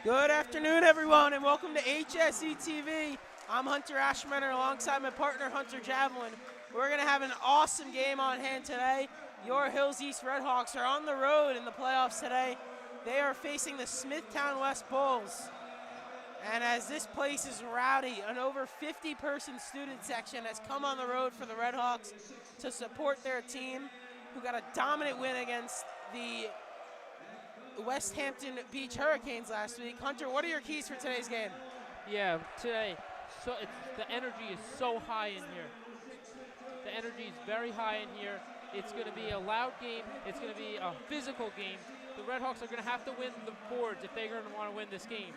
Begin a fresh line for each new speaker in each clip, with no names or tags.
Good afternoon, everyone, and welcome to HSE TV. I'm Hunter Ashmener alongside my partner, Hunter Javelin. We're going to have an awesome game on hand today. Your Hills East Redhawks are on the road in the playoffs today. They are facing the Smithtown West Bulls. And as this place is rowdy, an over 50-person student section has come on the road for the Redhawks to support their team, who got a dominant win against the West Hampton Beach Hurricanes last week. Hunter, what are your keys for today's game?
Yeah, today, the energy is so high in here. The energy is very high in here. It's going to be a loud game. It's going to be a physical game. The Redhawks are going to have to win the boards if they're going to want to win this game.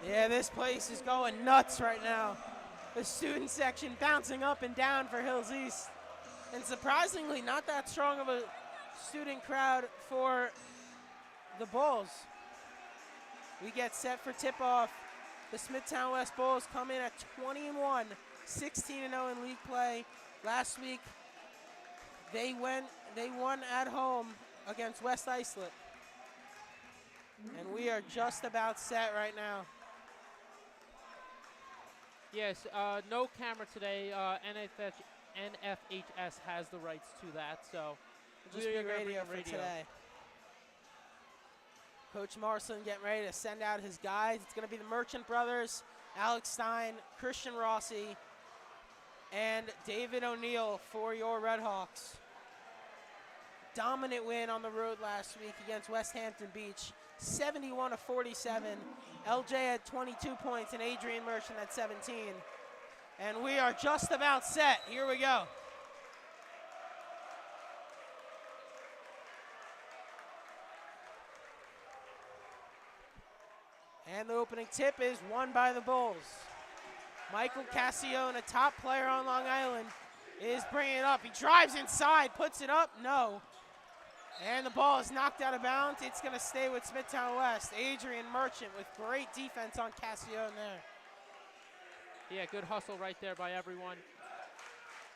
Yeah, this place is going nuts right now. The student section bouncing up and down for Hills East. And surprisingly, not that strong of a student crowd for the Bulls. We get set for tip-off. The Smithtown West Bulls come in at 20-1, 16-0 in league play. Last week, they won at home against West Islip. And we are just about set right now.
Yes, no camera today. NFHS has the rights to that, so
Just be radio for today. Coach Morrison getting ready to send out his guys. It's going to be the Merchant brothers, Alex Stein, Christian Rossi, and David O'Neill for your Redhawks. Dominant win on the road last week against West Hampton Beach, 71-47. LJ had 22 points and Adrian Merchant had 17. And we are just about set. Here we go. And the opening tip is won by the Bulls. Michael Cassione, a top player on Long Island, is bringing it up. He drives inside, puts it up, no. And the ball is knocked out of bounds. It's going to stay with Smithtown West. Adrian Merchant with great defense on Cassione there.
Yeah, good hustle right there by everyone.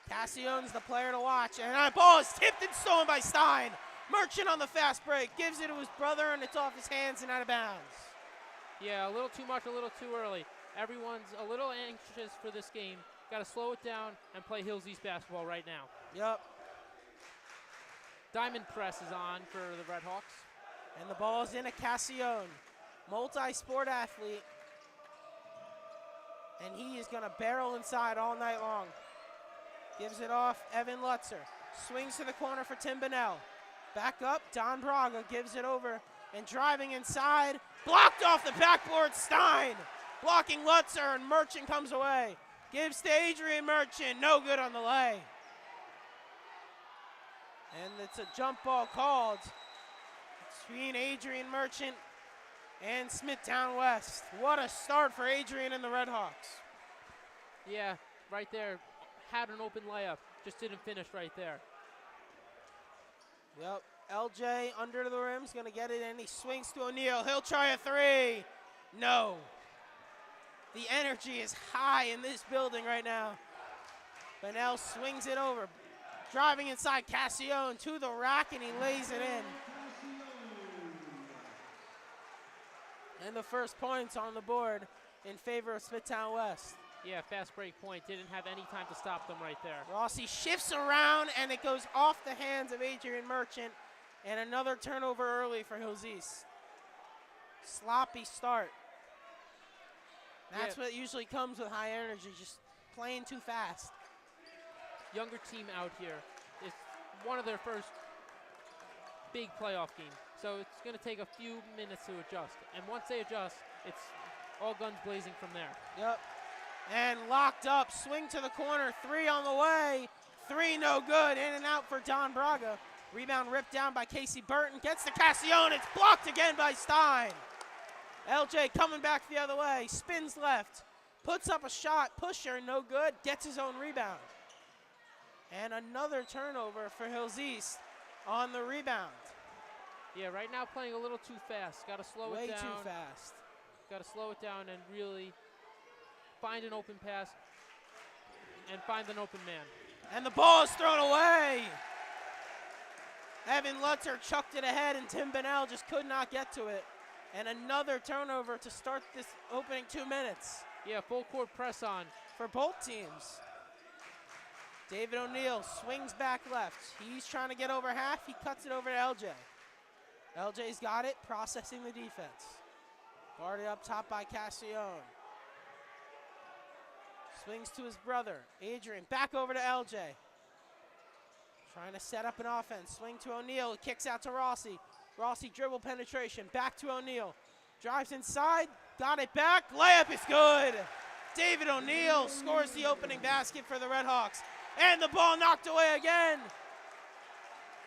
Cassione's the player to watch. And that ball is tipped and stolen by Stein. Merchant on the fast break, gives it to his brother, and it's off his hands and out of bounds.
Yeah, a little too much, a little too early. Everyone's a little anxious for this game. Got to slow it down and play Hills East basketball right now.
Yep.
Diamond press is on for the Redhawks.
And the ball's in a Cassione, multi-sport athlete. And he is going to barrel inside all night long. Gives it off, Evan Lutzer. Swings to the corner for Tim Bonnell. Back up, Don Braga gives it over. And driving inside, blocked off the backboard, Stein. Blocking Lutzer, and Merchant comes away. Gives to Adrian Merchant, no good on the lay. And it's a jump ball called between Adrian Merchant and Smithtown West. What a start for Adrian and the Redhawks.
Yeah, right there. Had an open layup, just didn't finish right there.
Yep, LJ under the rim is going to get it, and he swings to O'Neill. He'll try a three. No. The energy is high in this building right now. Bonnell swings it over. Driving inside Cassione to the rack, and he lays it in. And the first points on the board in favor of Smithtown West.
Yeah, fast break point. Didn't have any time to stop them right there.
Rossi shifts around, and it goes off the hands of Adrian Merchant. And another turnover early for Hills East. Sloppy start. That's what usually comes with high energy, just playing too fast.
Younger team out here. It's one of their first big playoff games. So it's going to take a few minutes to adjust. And once they adjust, it's all guns blazing from there.
Yep. And locked up, swing to the corner, three on the way. Three no good, in and out for Don Braga. Rebound ripped down by Casey Burton, gets to Cassione, it's blocked again by Stein. LJ coming back the other way, spins left, puts up a shot, pusher, no good, gets his own rebound. And another turnover for Hills East on the rebound.
Yeah, right now playing a little too fast. Got to slow it down.
Way too fast.
Got to slow it down and really find an open pass and find an open man.
And the ball is thrown away. Evan Lutzer chucked it ahead, and Tim Bonnell just could not get to it. And another turnover to start this opening 2 minutes.
Yeah, full court press on.
For both teams. David O'Neal swings back left. He's trying to get over half. He cuts it over to LJ. LJ's got it, processing the defense. Guarded up top by Cassione. Swings to his brother, Adrian. Back over to LJ. Trying to set up an offense. Swing to O'Neal. Kicks out to Rossi. Rossi dribble penetration. Back to O'Neal. Drives inside. Got it back. Layup is good. David O'Neal scores the opening basket for the Redhawks. And the ball knocked away again.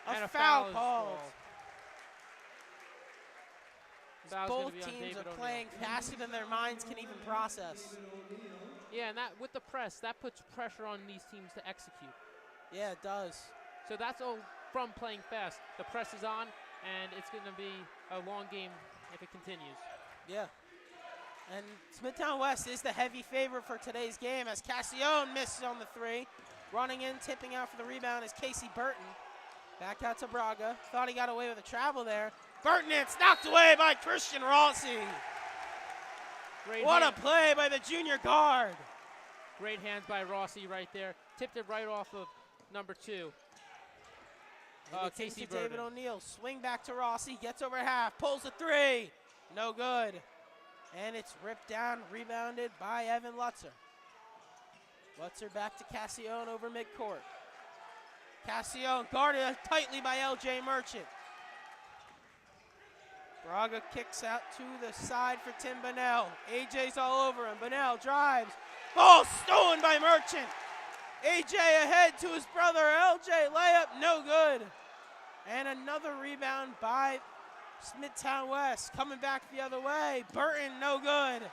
A foul called. Both teams are playing faster than their minds can even process.
Yeah, and that with the press, that puts pressure on these teams to execute.
Yeah, it does.
So that's all from playing fast. The press is on, and it's going to be a long game if it continues.
Yeah. And Smithtown West is the heavy favorite for today's game as Cassione misses on the three. Running in, tipping out for the rebound is Casey Burton. Back out to Braga. Thought he got away with a travel there. Burton, it's knocked away by Christian Rossi. What a play by the junior guard.
Great hands by Rossi right there. Tipped it right off of number 2. Casey Burton.
David O'Neal, swing back to Rossi, gets over half, pulls the three. No good. And it's ripped down, rebounded by Evan Lutzer. Lutzer back to Cassione over midcourt. Cassione guarded tightly by LJ Merchant. Braga kicks out to the side for Tim Bonnell. AJ's all over him. Bonnell drives. Ball stolen by Merchant. AJ ahead to his brother LJ. Layup, no good. And another rebound by Smithtown West. Coming back the other way. Burton, no good.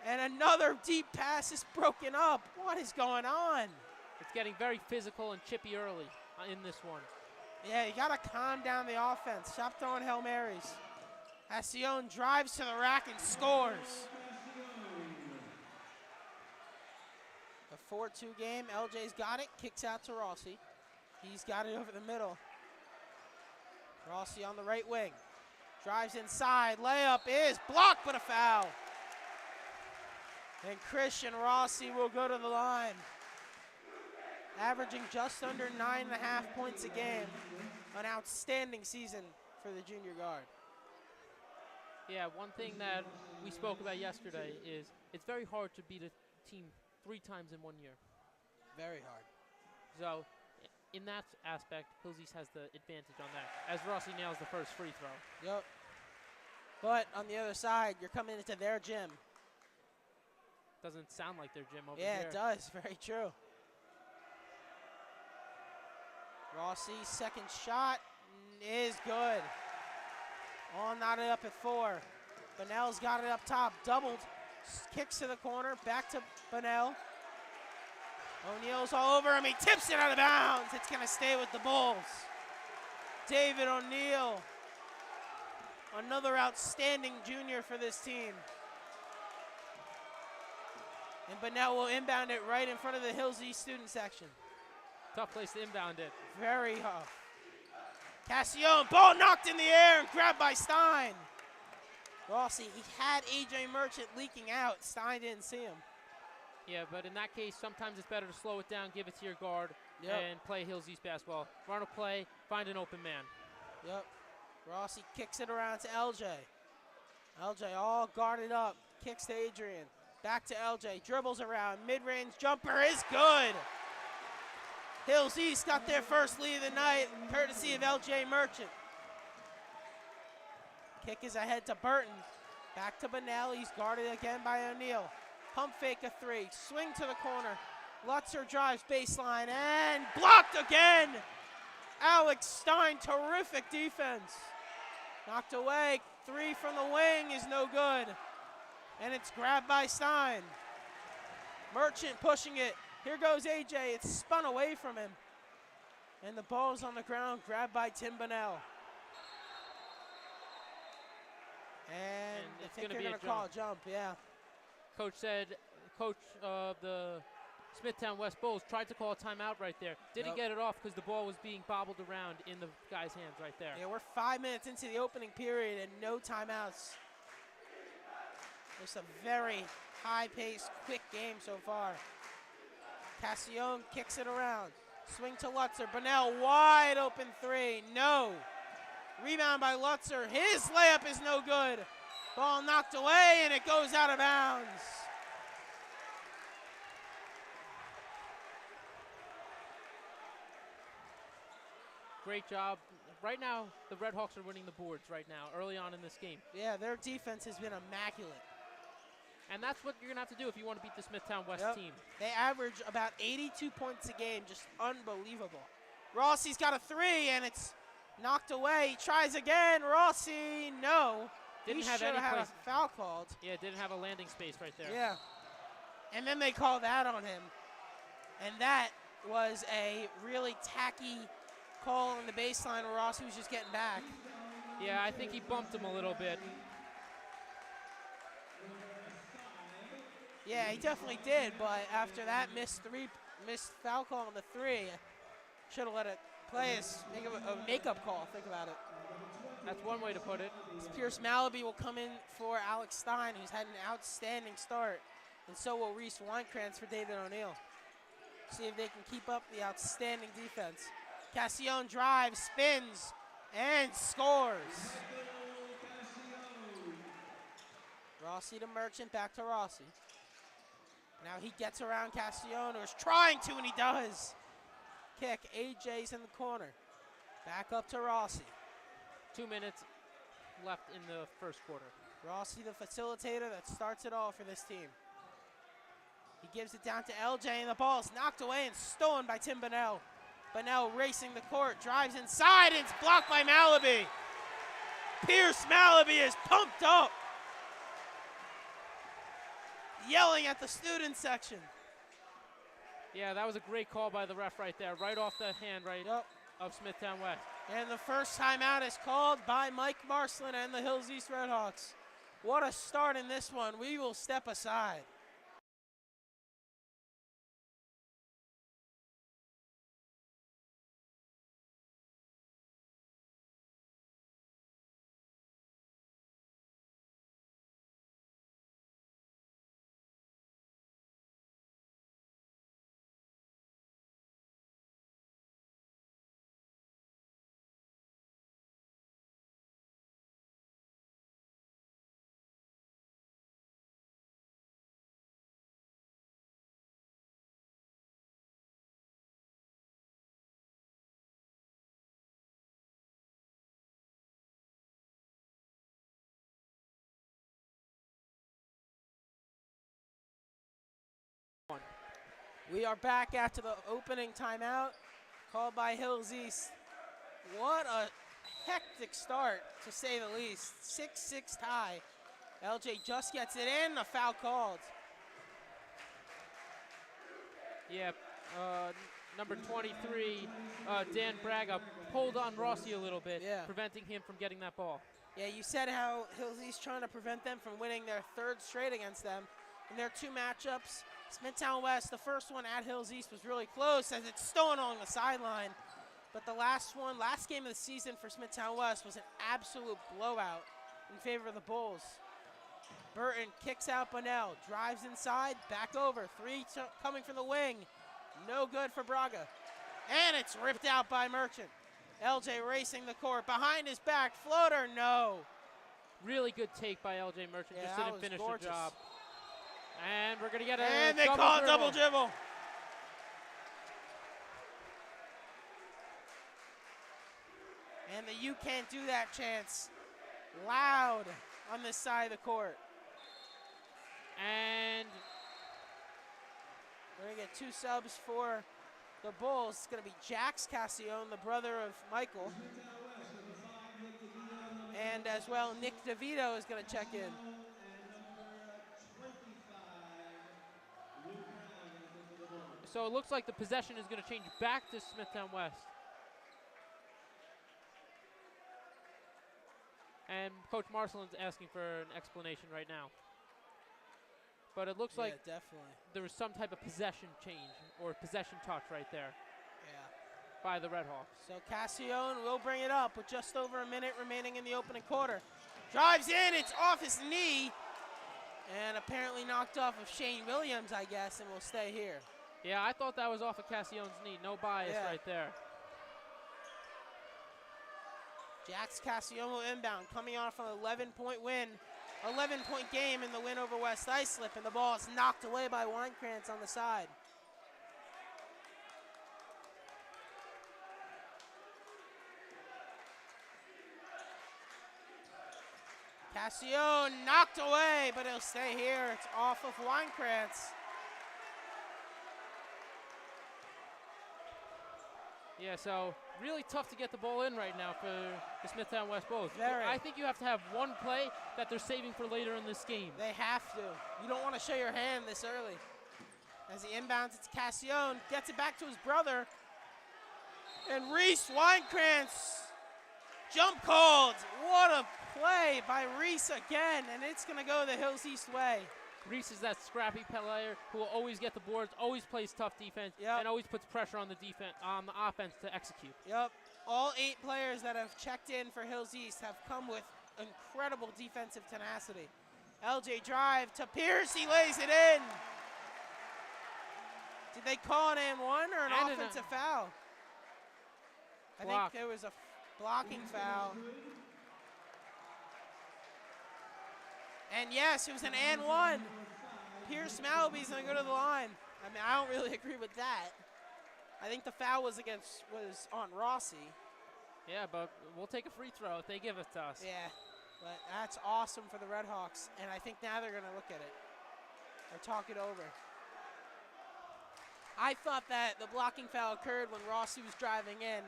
And another deep pass is broken up. What is going on?
It's getting very physical and chippy early in this one.
Yeah, you got to calm down the offense. Stop throwing Hail Marys. Cassione drives to the rack and scores. A 4-2 game. LJ's got it. Kicks out to Rossi. He's got it over the middle. Rossi on the right wing. Drives inside. Layup is blocked, but a foul. And Christian Rossi will go to the line. Averaging just under 9.5 points a game. An outstanding season for the junior guard.
Yeah, one thing that we spoke about yesterday is it's very hard to beat a team 3 times in 1 year.
Very hard.
So in that aspect, Hills East has the advantage on that, as Rossi nails the first free throw.
Yep. But on the other side, you're coming into their gym.
Doesn't sound like their gym over here.
Yeah, it does. Very true. Rossi's second shot is good. All knotted up at 4. Bonnell's got it up top, doubled. Kicks to the corner, back to Bonnell. O'Neal's all over him. He tips it out of bounds. It's going to stay with the Bulls. David O'Neal, another outstanding junior for this team. And Bonnell will inbound it right in front of the Hills East student section.
Tough place to inbound it.
Very tough. Cassione, ball knocked in the air and grabbed by Stein. Rossi, he had AJ Merchant leaking out. Stein didn't see him.
Yeah, but in that case, sometimes it's better to slow it down, give it to your guard, and play Hills East basketball. Run a play, find an open man.
Yep. Rossi kicks it around to LJ. LJ all guarded up. Kicks to Adrian. Back to LJ. Dribbles around. Mid-range jumper is good. Hills East got their first lead of the night, courtesy of LJ Merchant. Kick is ahead to Burton. Back to Bonnell. He's guarded again by O'Neal. Pump fake a 3. Swing to the corner. Lutzer drives baseline and blocked again. Alex Stein, terrific defense. Knocked away. 3 from the wing is no good. And it's grabbed by Stein. Merchant pushing it. Here goes AJ. It's spun away from him. And the ball's on the ground, grabbed by Tim Bonnell. And I think they're going to call a jump, yeah.
Coach said, coach of the Smithtown West Bulls tried to call a timeout right there. Didn't get it off because the ball was being bobbled around in the guy's hands right there.
Yeah, we're 5 minutes into the opening period and no timeouts. It's a very high-paced, quick game so far. Cassione kicks it around. Swing to Lutzer. Bunnell, wide open three. No. Rebound by Lutzer. His layup is no good. Ball knocked away, and it goes out of bounds.
Great job. Right now, the Redhawks are winning the boards right now, early on in this game.
Yeah, their defense has been immaculate.
And that's what you're going to have to do if you want to beat the Smithtown West team.
They average about 82 points a game, just unbelievable. Rossi's got a three, and it's knocked away. He tries again. Rossi, no.
Didn't
he
have
should
any
have had
place.
a foul called.
Yeah, didn't have a landing space right there.
Yeah. And then they call that on him. And that was a really tacky call on the baseline where Rossi was just getting back.
Yeah, I think he bumped him a little bit.
Yeah, he definitely did, but after that missed foul call on the three, should have let it play as a makeup call. Think about it.
That's one way to put it.
Pierce Malaby will come in for Alex Stein, who's had an outstanding start, and so will Reese Weinkrantz for David O'Neill. See if they can keep up the outstanding defense. Cassione drives, spins, and scores. Rossi to Merchant, back to Rossi. Now he gets around Cassione, who's trying to, and he does. Kick, AJ's in the corner. Back up to Rossi.
2 minutes left in the first quarter.
Rossi, the facilitator that starts it all for this team. He gives it down to LJ, and the ball is knocked away and stolen by Tim Bunnell. Bunnell racing the court, drives inside, and it's blocked by Malaby. Pierce Malaby is pumped up, yelling at the student section.
Yeah, that was a great call by the ref right there, right off the hand of Smithtown West.
And the first timeout is called by Mike Marslin and the Hills East Redhawks. What a start in this one. We will step aside. We are back after the opening timeout called by Hills East. What a hectic start, to say the least. 6-6 tie. LJ just gets it in, a foul called.
Yeah, number 23, Dan Braga, pulled on Rossi a little bit, preventing him from getting that ball.
Yeah, you said how Hills East trying to prevent them from winning their third straight against them. In their two matchups, Smithtown West, the first one at Hills East was really close as it's stolen along the sideline. But the last game of the season for Smithtown West was an absolute blowout in favor of the Bulls. Burton kicks out Bunnell, drives inside, back over. Three coming from the wing. No good for Braga. And it's ripped out by Merchant. LJ racing the court, behind his back, floater, no.
Really good take by LJ Merchant, just didn't finish the job. And we're going to get a
and they call a double dribble. And the "you can't do that" chants loud on this side of the court.
And
we're going to get two subs for the Bulls. It's going to be Jax Cassione, the brother of Michael. And as well, Nick DeVito is going to check in.
So it looks like the possession is going to change back to Smithtown West. And Coach Marcelin's asking for an explanation right now. but it looks like
definitely.
there was some type of possession change or possession touch right there
Yeah.
by the Redhawks.
So Cassione will bring it up with just over a minute remaining in the opening quarter. Drives in, it's off his knee, and apparently knocked off of Shane Williams, I guess, and will stay here.
Yeah, I thought that was off of Cassione's knee. No bias right there.
Jax Cassione will inbound, coming off an 11-point win, 11-point game in the win over West Islip, and the ball is knocked away by Weinkrantz on the side. Cassione knocked away, but he'll stay here. It's off of Weinkrantz.
Yeah, so really tough to get the ball in right now for the Smithtown West Bulls.
Very.
I think you have to have one play that they're saving for later in this game.
They have to. You don't want to show your hand this early. As he inbounds, it's Cassione, gets it back to his brother. And Reese Weinkrantz, jump called. What a play by Reese again, and it's going to go the Hills East way.
Reese is that scrappy player who will always get the boards, always plays tough defense, and always puts pressure on the offense to execute.
Yep. All 8 players that have checked in for Hills East have come with incredible defensive tenacity. LJ drive to Pierce, he lays it in. Did they call an and one or an offensive foul? I think there was a blocking foul. And yes, it was an and one. Pierce Malaby's gonna go to the line. I mean, I don't really agree with that. I think the foul was on Rossi.
Yeah, but we'll take a free throw if they give it to us.
Yeah, but that's awesome for the Redhawks, and I think now they're gonna look at it or talk it over. I thought that the blocking foul occurred when Rossi was driving in,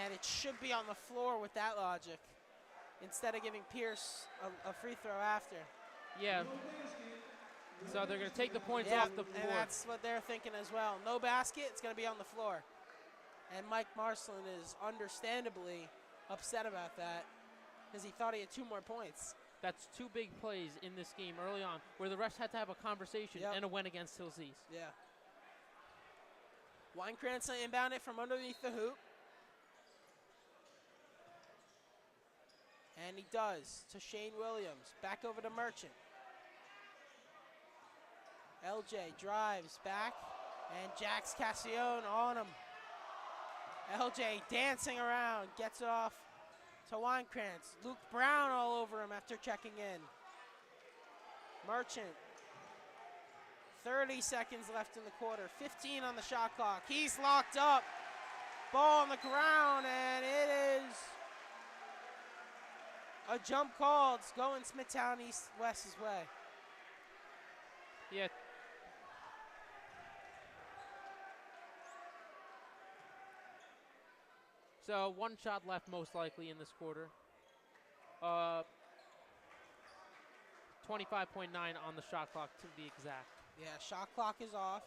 and it should be on the floor with that logic, instead of giving Pierce a free throw after.
Yeah. So they're going to take the points off the board.
And that's what they're thinking as well. No basket, it's going to be on the floor. And Mike Marcelin is understandably upset about that because he thought he had 2 more points.
That's 2 big plays in this game early on where the refs had to have a conversation and a win against Hills East.
Yeah. Weinkrantz inbound it from underneath the hoop. And he does to Shane Williams. Back over to Merchant. LJ drives back, and Jax Cassione on him. LJ dancing around, gets it off to Weinkrantz. Luke Brown all over him after checking in. Merchant. 30 seconds left in the quarter. 15 on the shot clock. He's locked up. Ball on the ground, and it is a jump called. It's going Smithtown East-West's way.
Yeah. So 1 shot left most likely in this quarter. 25.9 on the shot clock to be exact.
Yeah, shot clock is off.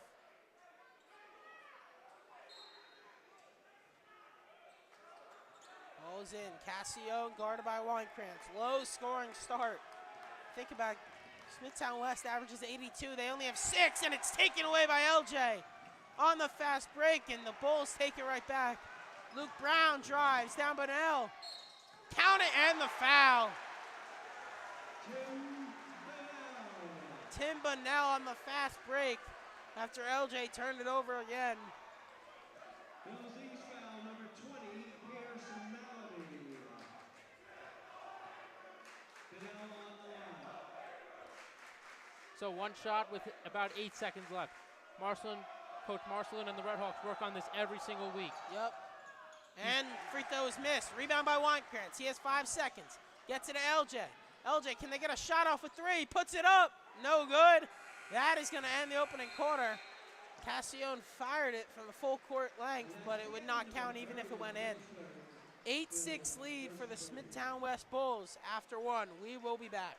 Ball's in. Cassione guarded by Weinkrantz. Low scoring start. Think about Smithtown West averages 82. They only have 6, and it's taken away by LJ on the fast break, and the Bulls take it right back. Luke Brown drives down Bunnell. Count it and the foul. Tim Bunnell on the fast break after LJ turned it over again.
Foul number 20, Pearson Malaby. Bunnell on the line.
So 1 shot with about 8 seconds left. Coach Marcelin and the Redhawks work on this every single week.
Yep. And free throw is missed. Rebound by Weinkrantz. He has 5 seconds. Gets it to LJ. LJ, can they get a shot off with 3? Puts it up. No good. That is going to end the opening quarter. Cassione fired it from the full court length, but it would not count even if it went in. 8-6 lead for the Smithtown West Bulls after 1. We will be back.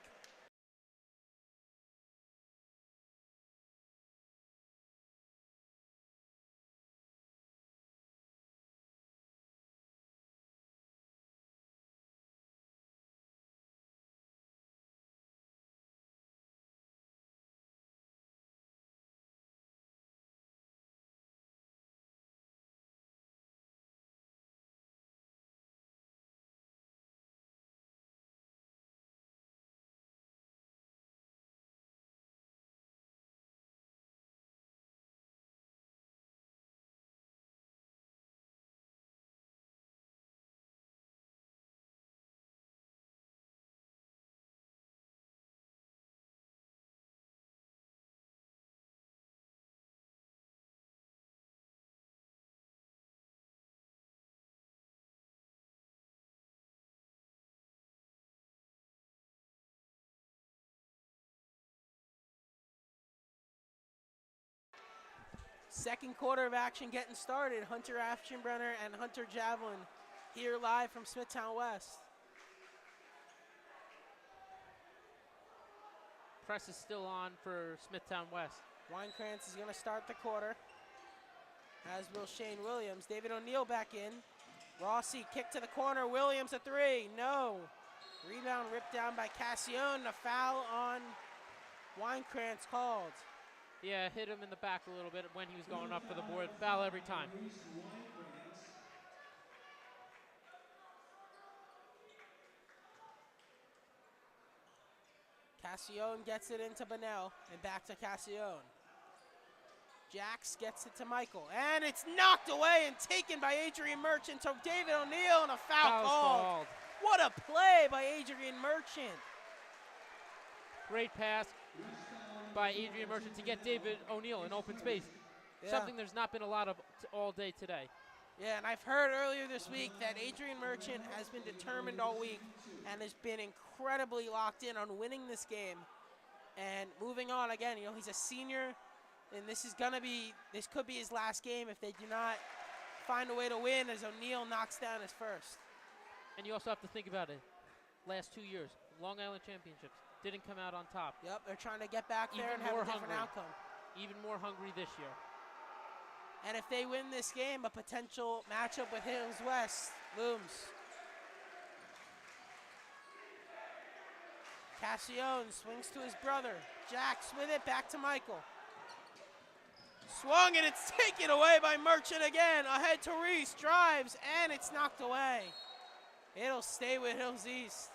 Second quarter of action getting started. Hunter Aschenbrenner and Hunter Javelin here live from Smithtown West.
Press is still on for Smithtown West.
Winekrantz is going to start the quarter, as will Shane Williams. David O'Neill back in. Rossi kick to the corner. Williams a three. No. Rebound ripped down by Cassione. A foul on Winekrantz called.
Yeah, hit him in the back a little bit when he was going up for the board. Foul every time.
Cassione gets it into Bunnell and back to Cassione. Jax gets it to Michael, and it's knocked away and taken by Adrian Merchant to David O'Neill, and a foul called. What a play by Adrian Merchant.
Great pass by Adrian Merchant to get David O'Neill in open space.
Yeah.
Something there's not been a lot of all day today.
Yeah, and I've heard earlier this week that Adrian Merchant has been determined all week and has been incredibly locked in on winning this game. And moving on again, you know, he's a senior, and this could be his last game if they do not find a way to win, as O'Neill knocks down his first.
And you also have to think about it. Last 2 years, Long Island Championships, didn't come out on top.
Yep, they're trying to get back there
Even
and have
more
a different
hungry.
outcome.
Even more hungry this year.
And if they win this game, a potential matchup with Hills West looms. Cassione swings to his brother. Jax with it, back to Michael. Swung, and it's taken away by Merchant again. Ahead to Reese, drives, and it's knocked away. It'll stay with Hills East.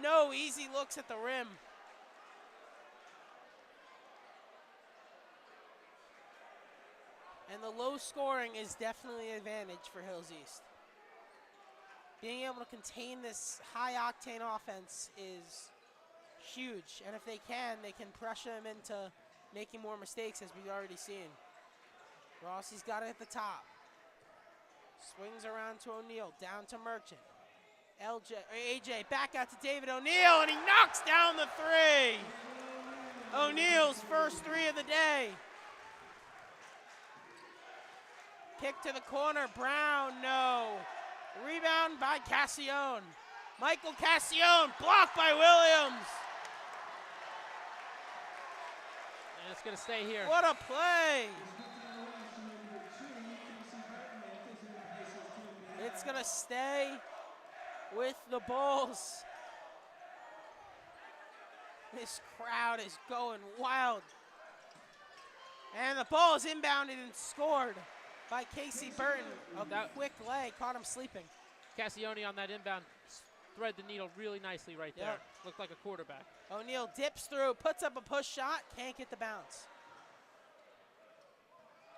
No easy looks at the rim. And the low scoring is definitely an advantage for Hills East. Being able to contain this high-octane offense is huge. And if they can pressure them into making more mistakes, as we've already seen. Rossi's got it at the top. Swings around to O'Neill, down to Merchant. AJ back out to David O'Neill, and he knocks down the three. O'Neill's first three of the day. Kick to the corner, Brown, no. Rebound by Cassione. Michael Cassione, blocked by Williams.
And it's going to stay here.
What a play. It's going to stay with the Bulls. This crowd is going wild. And the ball is inbounded and scored by Casey Burton. A quick leg, caught him sleeping.
Cassione on that inbound thread the needle really nicely right there.
Yep.
Looked like a quarterback.
O'Neill dips through, puts up a push shot, can't get the bounce.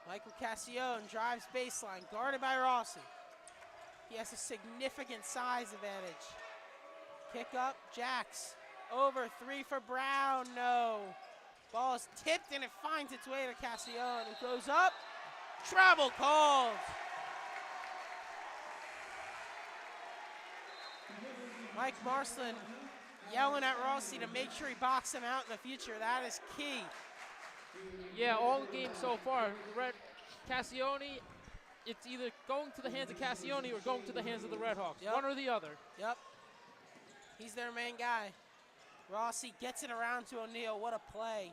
Michael Cassione drives baseline, guarded by Rossi. He has a significant size advantage. Kick up, Jax. Over three for Brown, no. Ball is tipped and it finds its way to Cassione. It goes up, travel called. Mike Marsland yelling at Rossi to make sure he boxes him out in the future. That is key.
Yeah, all the games so far, Cassione, it's either going to the hands of Cassione or going to the hands of the Redhawks.
Yep.
One or the other.
Yep. He's their main guy. Rossi gets it around to O'Neill. What a play.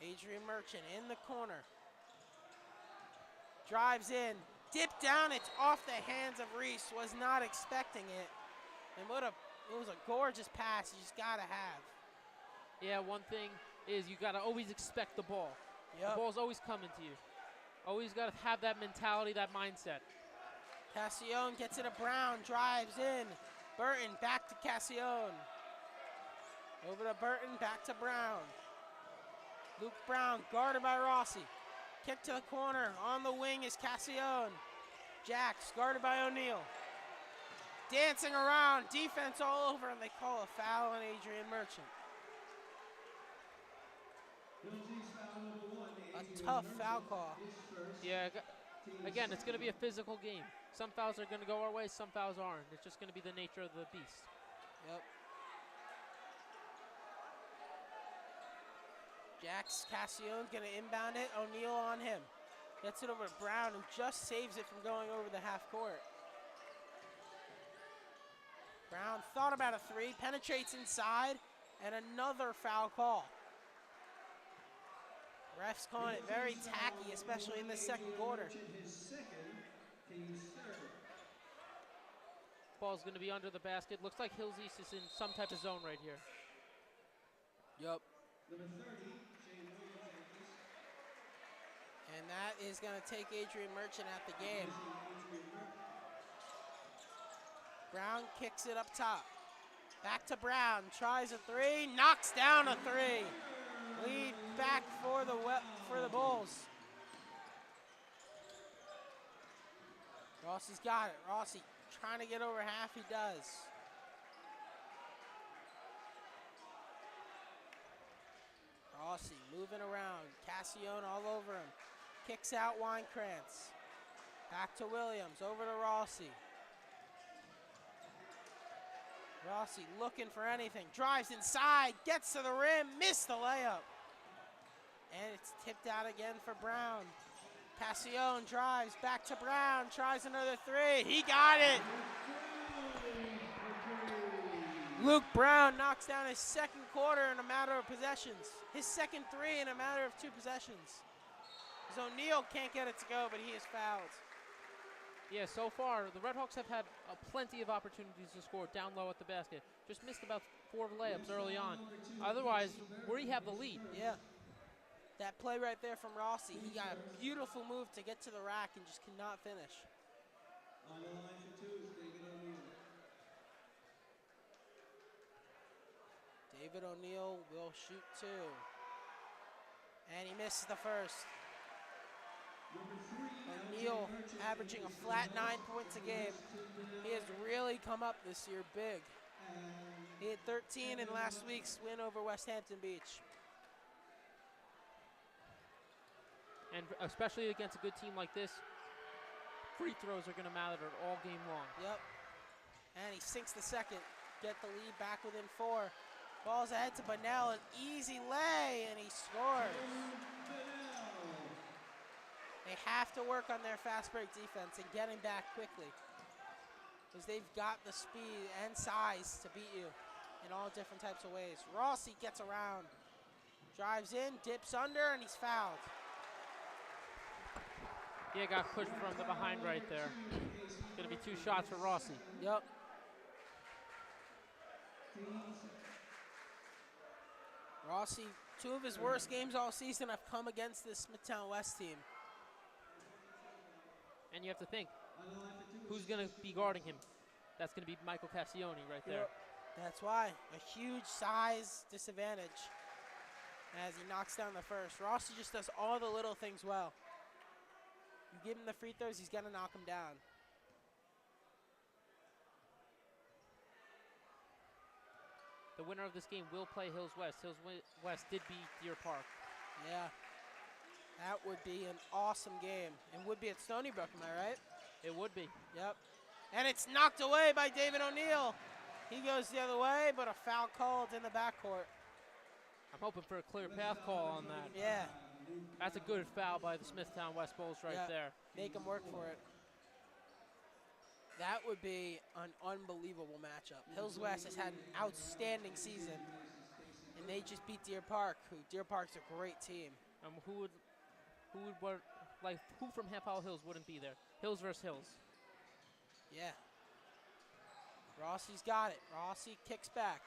Adrian Merchant in the corner. Drives in. Dip down. It's off the hands of Reese. Was not expecting it. And it was a gorgeous pass you just got to have.
Yeah, one thing is you got to always expect the ball.
Yep.
The ball's always coming to you. Always got to have that mentality, that mindset.
Cassione gets it to Brown. Drives in. Burton back to Cassione. Over to Burton, back to Brown. Luke Brown, guarded by Rossi. Kick to the corner. On the wing is Cassione. Jax, guarded by O'Neill. Dancing around, defense all over, and they call a foul on Adrian Merchant. A tough foul call.
Yeah, again, it's going to be a physical game. Some fouls are going to go our way, some fouls aren't. It's just going to be the nature of the beast.
Yep. Jax Cassione's going to inbound it. O'Neal on him. Gets it over to Brown, who just saves it from going over the half court. Brown thought about a three, penetrates inside, and another foul call. Refs calling it very tacky, especially in the second quarter.
Ball's going to be under the basket. Looks like Hills East is in some type of zone right here.
Yup. And that is going to take Adrian Merchant at the game. Brown kicks it up top. Back to Brown, tries a three, knocks down a three. Lead back for the Bulls. Rossi's got it. Rossi trying to get over half, he does. Rossi moving around. Cassione all over him. Kicks out Winekrantz. Back to Williams, over to Rossi. Rossi looking for anything. Drives inside, gets to the rim, missed the layup. And it's tipped out again for Brown. Cassione drives back to Brown, tries another three. He got it. Luke Brown knocks down his second quarter in a matter of possessions. His second three in a matter of 2 possessions. As O'Neal can't get it to go, but he is fouled.
Yeah, so far, the Redhawks have had plenty of opportunities to score down low at the basket. Just missed about 4 layups early on. Otherwise, we have the lead.
Yeah. That play right there from Rossi, he got a beautiful move to get to the rack and just could not finish.
On the line for 2 is David O'Neal.
David O'Neal will shoot 2. And he misses the first. O'Neal averaging a flat 9 points a game. He has really come up this year big. He had 13 in last week's win over West Hampton Beach.
And especially against a good team like this, free throws are going to matter all game long.
Yep. And he sinks the second. Get the lead back within 4. Ball's ahead to Bunnell, an easy lay, and he scores. They have to work on their fast break defense and getting back quickly, because they've got the speed and size to beat you in all different types of ways. Rossi gets around, drives in, dips under, and he's fouled.
Yeah, got pushed from the behind right there. Going to be 2 shots for Rossi.
Yep. Rossi, 2 of his worst games all season have come against this Smithtown West team.
And you have to think, who's going to be guarding him? That's going to be Michael Cassione right there.
That's why. A huge size disadvantage as he knocks down the first. Rossi just does all the little things well. You give him the free throws, he's going to knock them down.
The winner of this game will play Hills West. Hills West did beat Deer Park.
Yeah. That would be an awesome game. It would be at Stony Brook, am I right?
It would be.
Yep. And it's knocked away by David O'Neal. He goes the other way, but a foul called in the backcourt.
I'm hoping for a clear path call on that.
Yeah.
That's a good foul by the Smithtown West Bulls right there.
Make them work for it. That would be an unbelievable matchup. Hills West has had an outstanding season, and they just beat Deer Park, Deer Park's a great team.
Who from Half Hollow Hills wouldn't be there? Hills versus Hills.
Yeah. Rossi's got it. Rossi kicks back.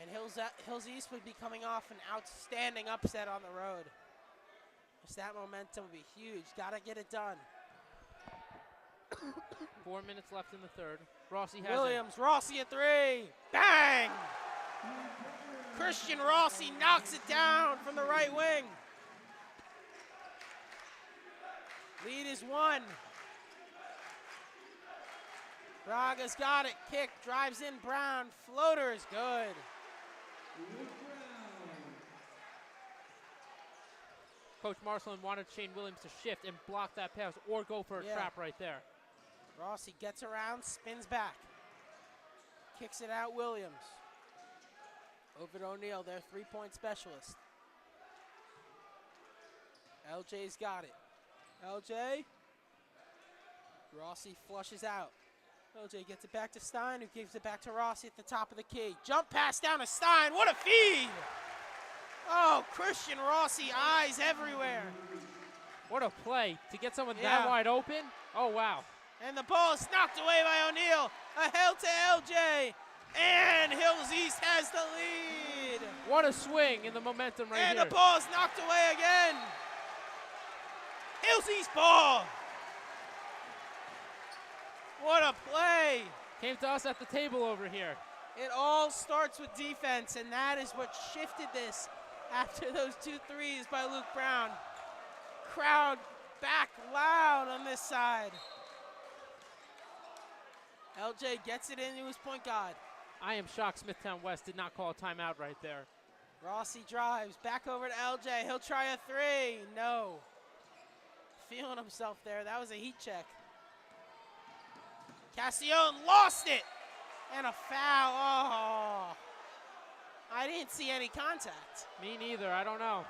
And Hills East would be coming off an outstanding upset on the road. Just that momentum would be huge. Got to get it done.
4 minutes left in the third. Rossi has
Williams, Rossi a 3. Bang! Christian Rossi knocks it down from the right wing. Lead is 1. Braga's got it. Kick, drives in Brown. Floater is good.
Coach Marcelin wanted Shane Williams to shift and block that pass or go for a trap right there.
Rossi gets around, spins back. Kicks it out, Williams. Over to O'Neal, their 3-point specialist. LJ's got it. LJ. Rossi flushes out. LJ gets it back to Stein, who gives it back to Rossi at the top of the key. Jump pass down to Stein. What a feed! Oh, Christian Rossi, eyes everywhere.
What a play to get someone that wide open. Oh, wow.
And the ball is knocked away by O'Neal. A hell to LJ. And Hills East has the lead.
What a swing in the momentum right here.
And the ball is knocked away again. Hills East ball. What a play.
Came to us at the table over here.
It all starts with defense, and that is what shifted this after those 2 threes by Luke Brown. Crowd back loud on this side. LJ gets it into his point guard.
I am shocked Smithtown West did not call a timeout right there.
Rossi drives back over to LJ. He'll try a 3. No. Feeling himself there. That was a heat check. Cassione lost it. And a foul. Oh. I didn't see any contact.
Me neither. I don't know.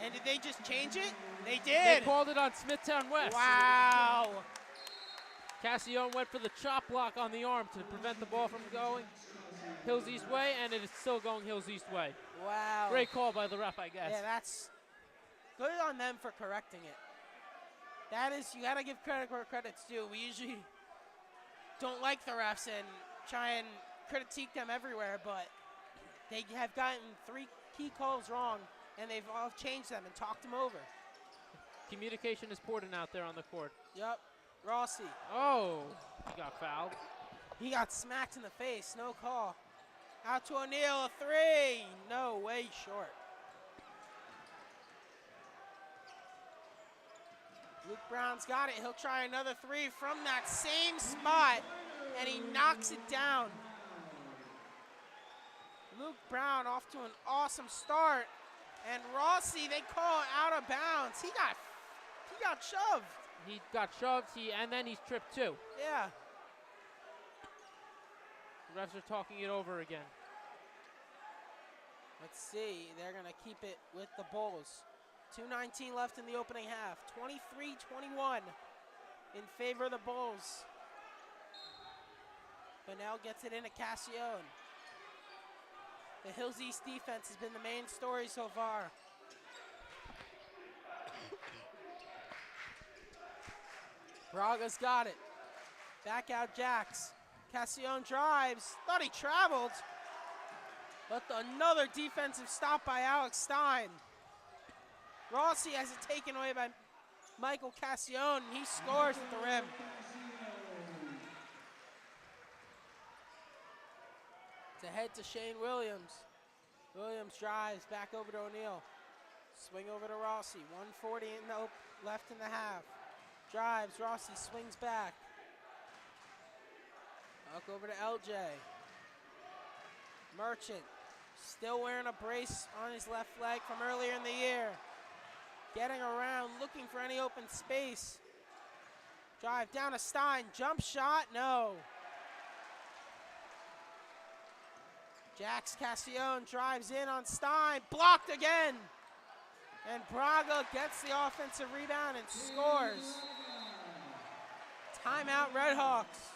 And did they just change it? They did.
They called it on Smithtown West.
Wow.
Cassione went for the chop block on the arm to prevent the ball from going Hills East way, and it is still going Hills East way.
Wow.
Great call by the ref, I guess.
Yeah, that's good on them for correcting it. That is, you got to give credit where credit's due. We usually don't like the refs and try and critique them everywhere, but they have gotten 3 key calls wrong, and they've all changed them and talked them over.
Communication is important out there on the court.
Yep. Rossi.
Oh, he got fouled.
He got smacked in the face. No call. Out to O'Neal, a 3. No, way short. Luke Brown's got it. He'll try another 3 from that same spot, and he knocks it down. Luke Brown off to an awesome start, and Rossi, they call it out of bounds. He got shoved.
He got shoved, and then he's tripped too.
Yeah.
The refs are talking it over again.
Let's see. They're going to keep it with the Bulls. 2:19 left in the opening half. 23-21 in favor of the Bulls. Bunnell gets it into Cassione. The Hills East defense has been the main story so far. Braga's got it. Back out Jax. Cassione drives. Thought he traveled. But another defensive stop by Alex Stein. Rossi has it taken away by Michael Cassione, and he scores at the rim. It's ahead to Shane Williams. Williams drives back over to O'Neal. Swing over to Rossi. 1:40 left in the half. Drives, Rossi swings back. Back over to LJ. Merchant, still wearing a brace on his left leg from earlier in the year. Getting around, looking for any open space. Drive down to Stein, jump shot, no. Jax Cassione drives in on Stein, blocked again. And Braga gets the offensive rebound and scores. Timeout Redhawks.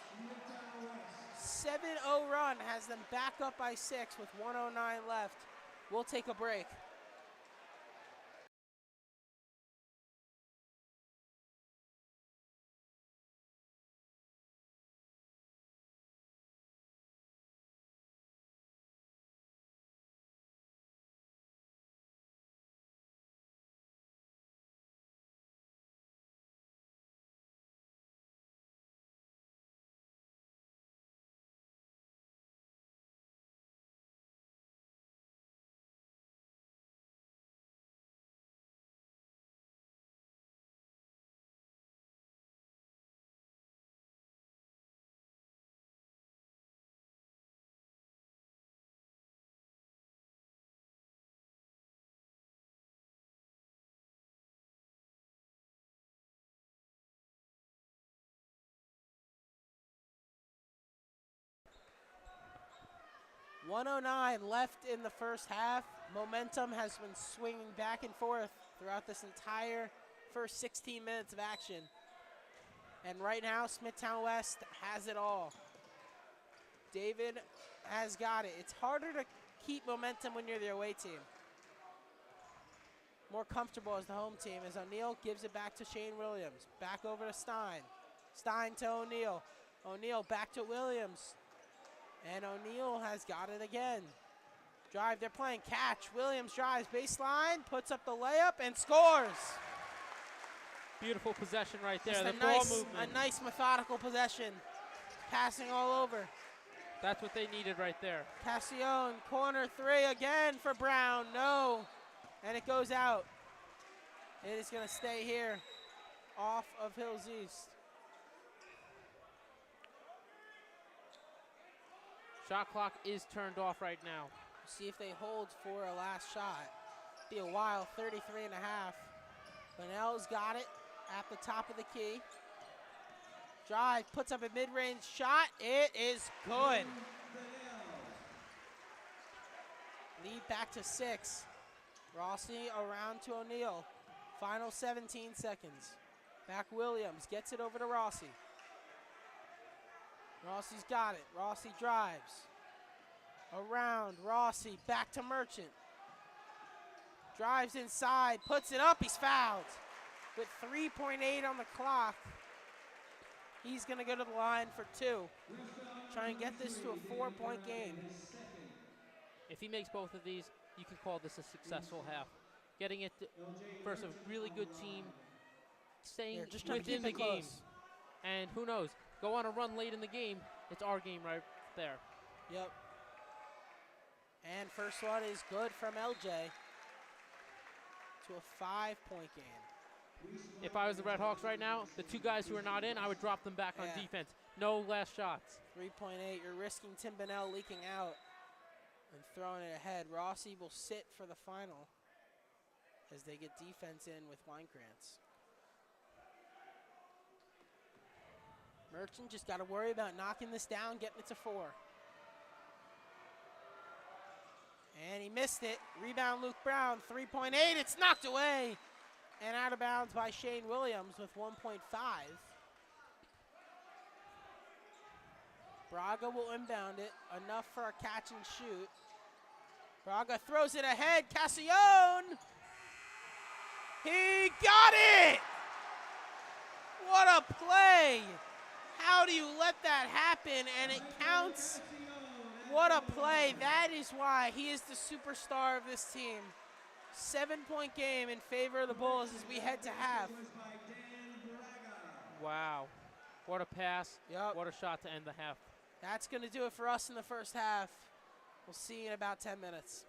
7-0 run has them back up by 6 with 1:09 left. We'll take a break. .109 left in the first half. Momentum has been swinging back and forth throughout this entire first 16 minutes of action. And right now, Smithtown West has it all. David has got it. It's harder to keep momentum when you're the away team. More comfortable as the home team as O'Neal gives it back to Shane Williams. Back over to Stein. Stein to O'Neal. O'Neal back to Williams. And O'Neal has got it again. Drive, they're playing catch. Williams drives baseline, puts up the layup, and scores.
Beautiful possession right there.
Just
The
a
ball
nice,
movement.
a nice methodical possession. Passing all over.
That's what they needed right there.
Cassione, corner three again for Brown. No. And it goes out. It is going to stay here off of Hills East.
Shot clock is turned off right now.
See if they hold for a last shot. Be a while, 33 and a half. Bunnell's got it at the top of the key. Drive, puts up a mid-range shot. It is good. Lead back to 6. Rossi around to O'Neal. Final 17 seconds. Back Williams, gets it over to Rossi. Rossi's got it. Rossi drives. Around, Rossi, back to Merchant. Drives inside, puts it up, he's fouled. With 3.8 on the clock, he's gonna go to the line for 2. Try and get this to a 4-point game.
If he makes both of these, you can call this a successful half. Getting it versus a really good team, staying
Just trying to
within
keep
the
it
game.
close.
And who knows, go on a run late in the game, it's our game right there.
Yep. And first one is good from LJ to a 5-point game.
If I was the Redhawks right now, the 2 guys who are not in, I would drop them back on
Yeah.
defense. No last shots.
3.8, you're risking Tim Bunnell leaking out and throwing it ahead. Rossi will sit for the final as they get defense in with Weinkrantz. Merchant just got to worry about knocking this down, getting it to 4. And he missed it. Rebound Luke Brown, 3.8, it's knocked away. And out of bounds by Shane Williams with 1.5. Braga will inbound it, enough for a catch and shoot. Braga throws it ahead, Cassione! He got it! What a play! How do you let that happen and it counts? What a play. That is why he is the superstar of this team. 7-point game in favor of the Bulls as we head to half.
Wow. What a pass.
Yep.
What a shot to end the half.
That's going to do it for us in the first half. We'll see you in about 10 minutes.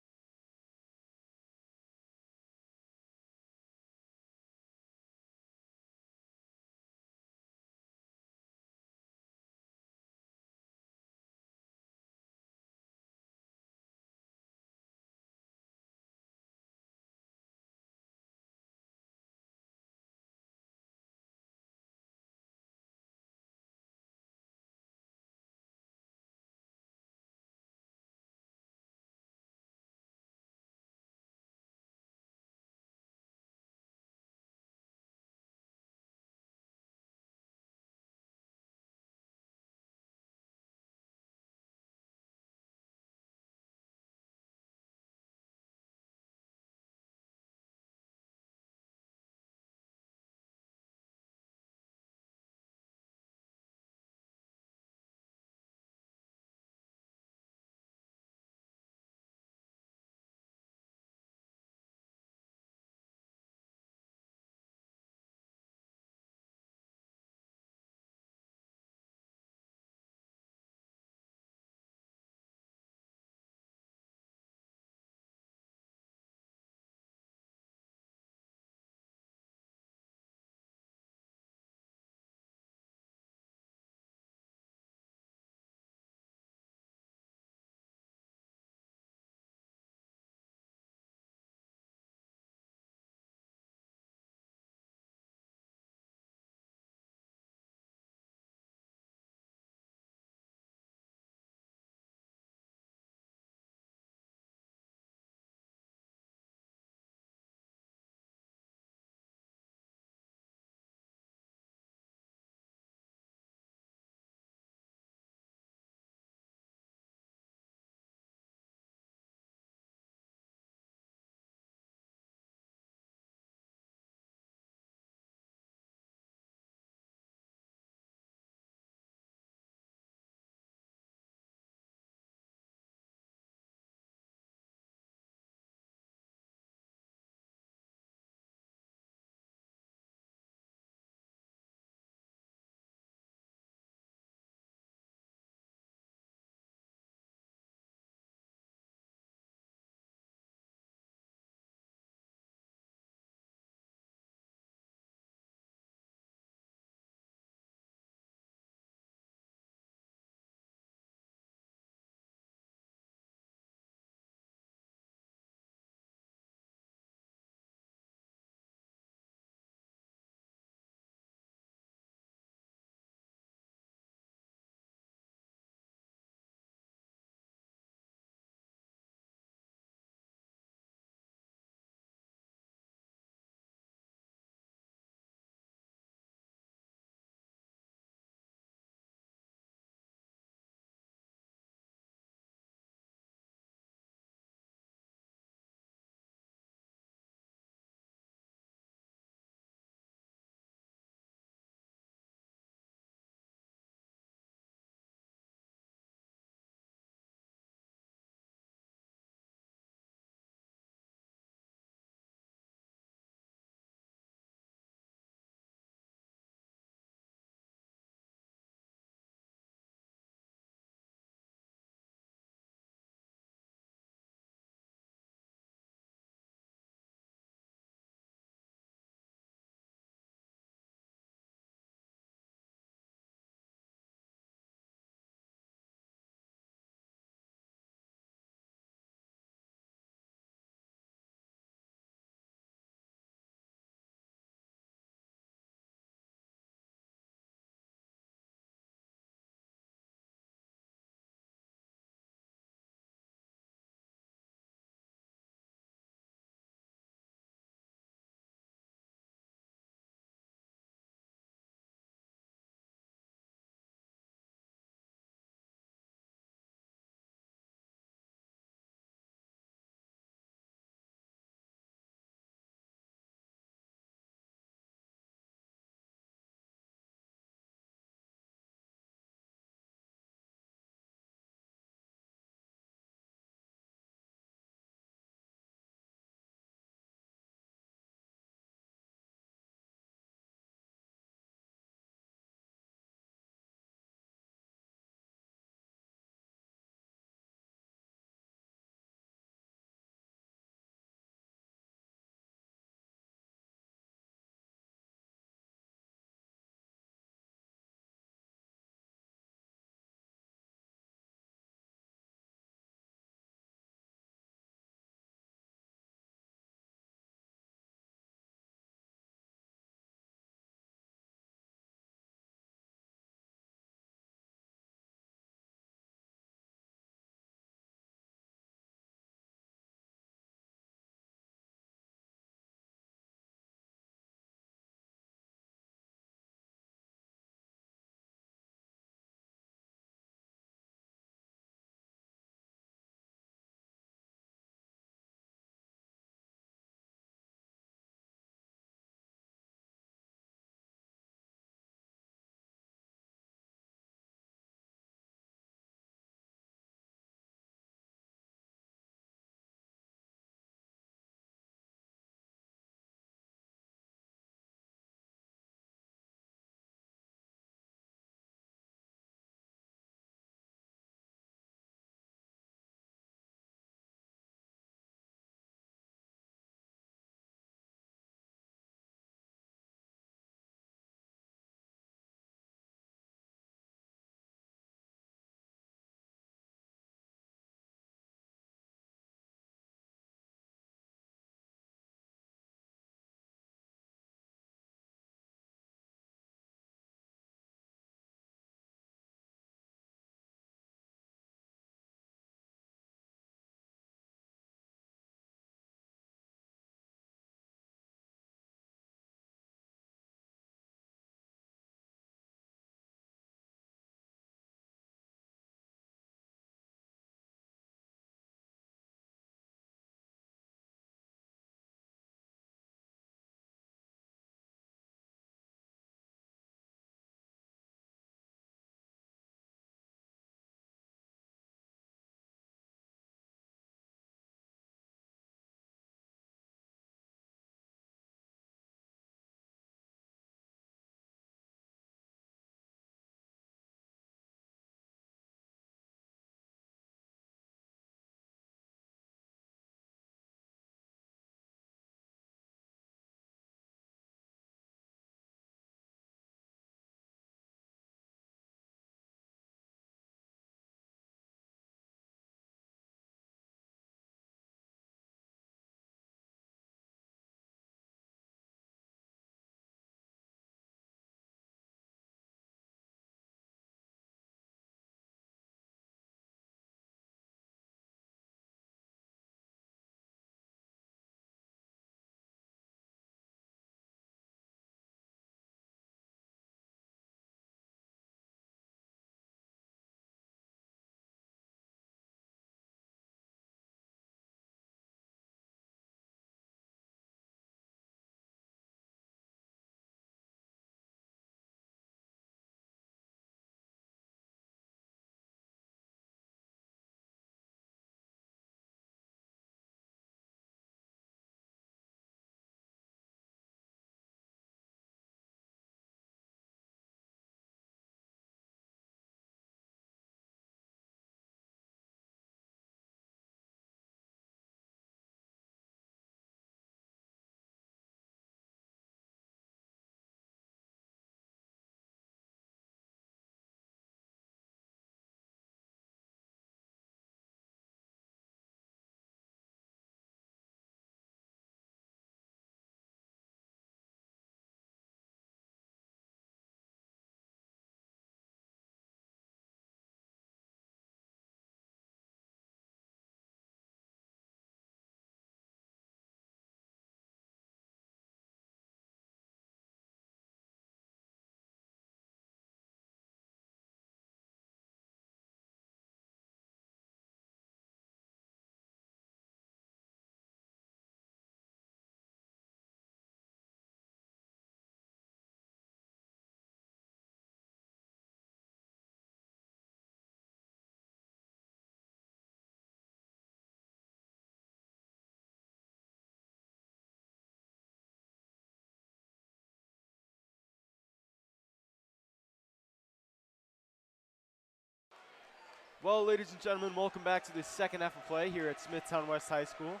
Well, ladies and gentlemen, welcome back to the second half of play here at Smithtown West High School.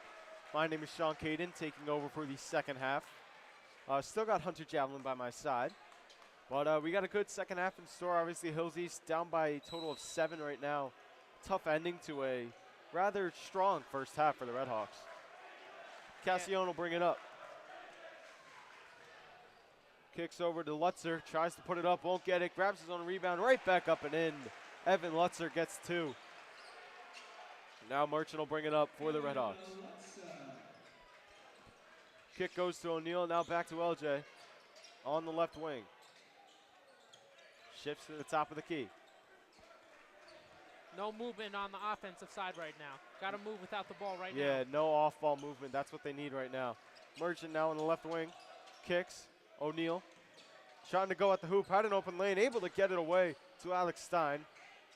My name is Sean Caden, taking over for the second half. Still got Hunter Javelin by my side. But we got a good second half in store. Obviously, Hills East down by a total of 7 right now. Tough ending to a rather strong first half for the Redhawks. Cassione will bring it up. Kicks over to Lutzer, tries to put it up, won't get it, grabs his own rebound, right back up and in. Evan Lutzer gets 2. Now Merchant will bring it up for the Redhawks. Kick goes to O'Neal, now back to LJ on the left wing. Shifts to the top of the key.
No movement on the offensive side right now. Got to move without the ball right now.
Yeah, no off-ball movement. That's what they need right now. Merchant now on the left wing. Kicks. O'Neal trying to go at the hoop. Had an open lane. Able to get it away to Alex Stein.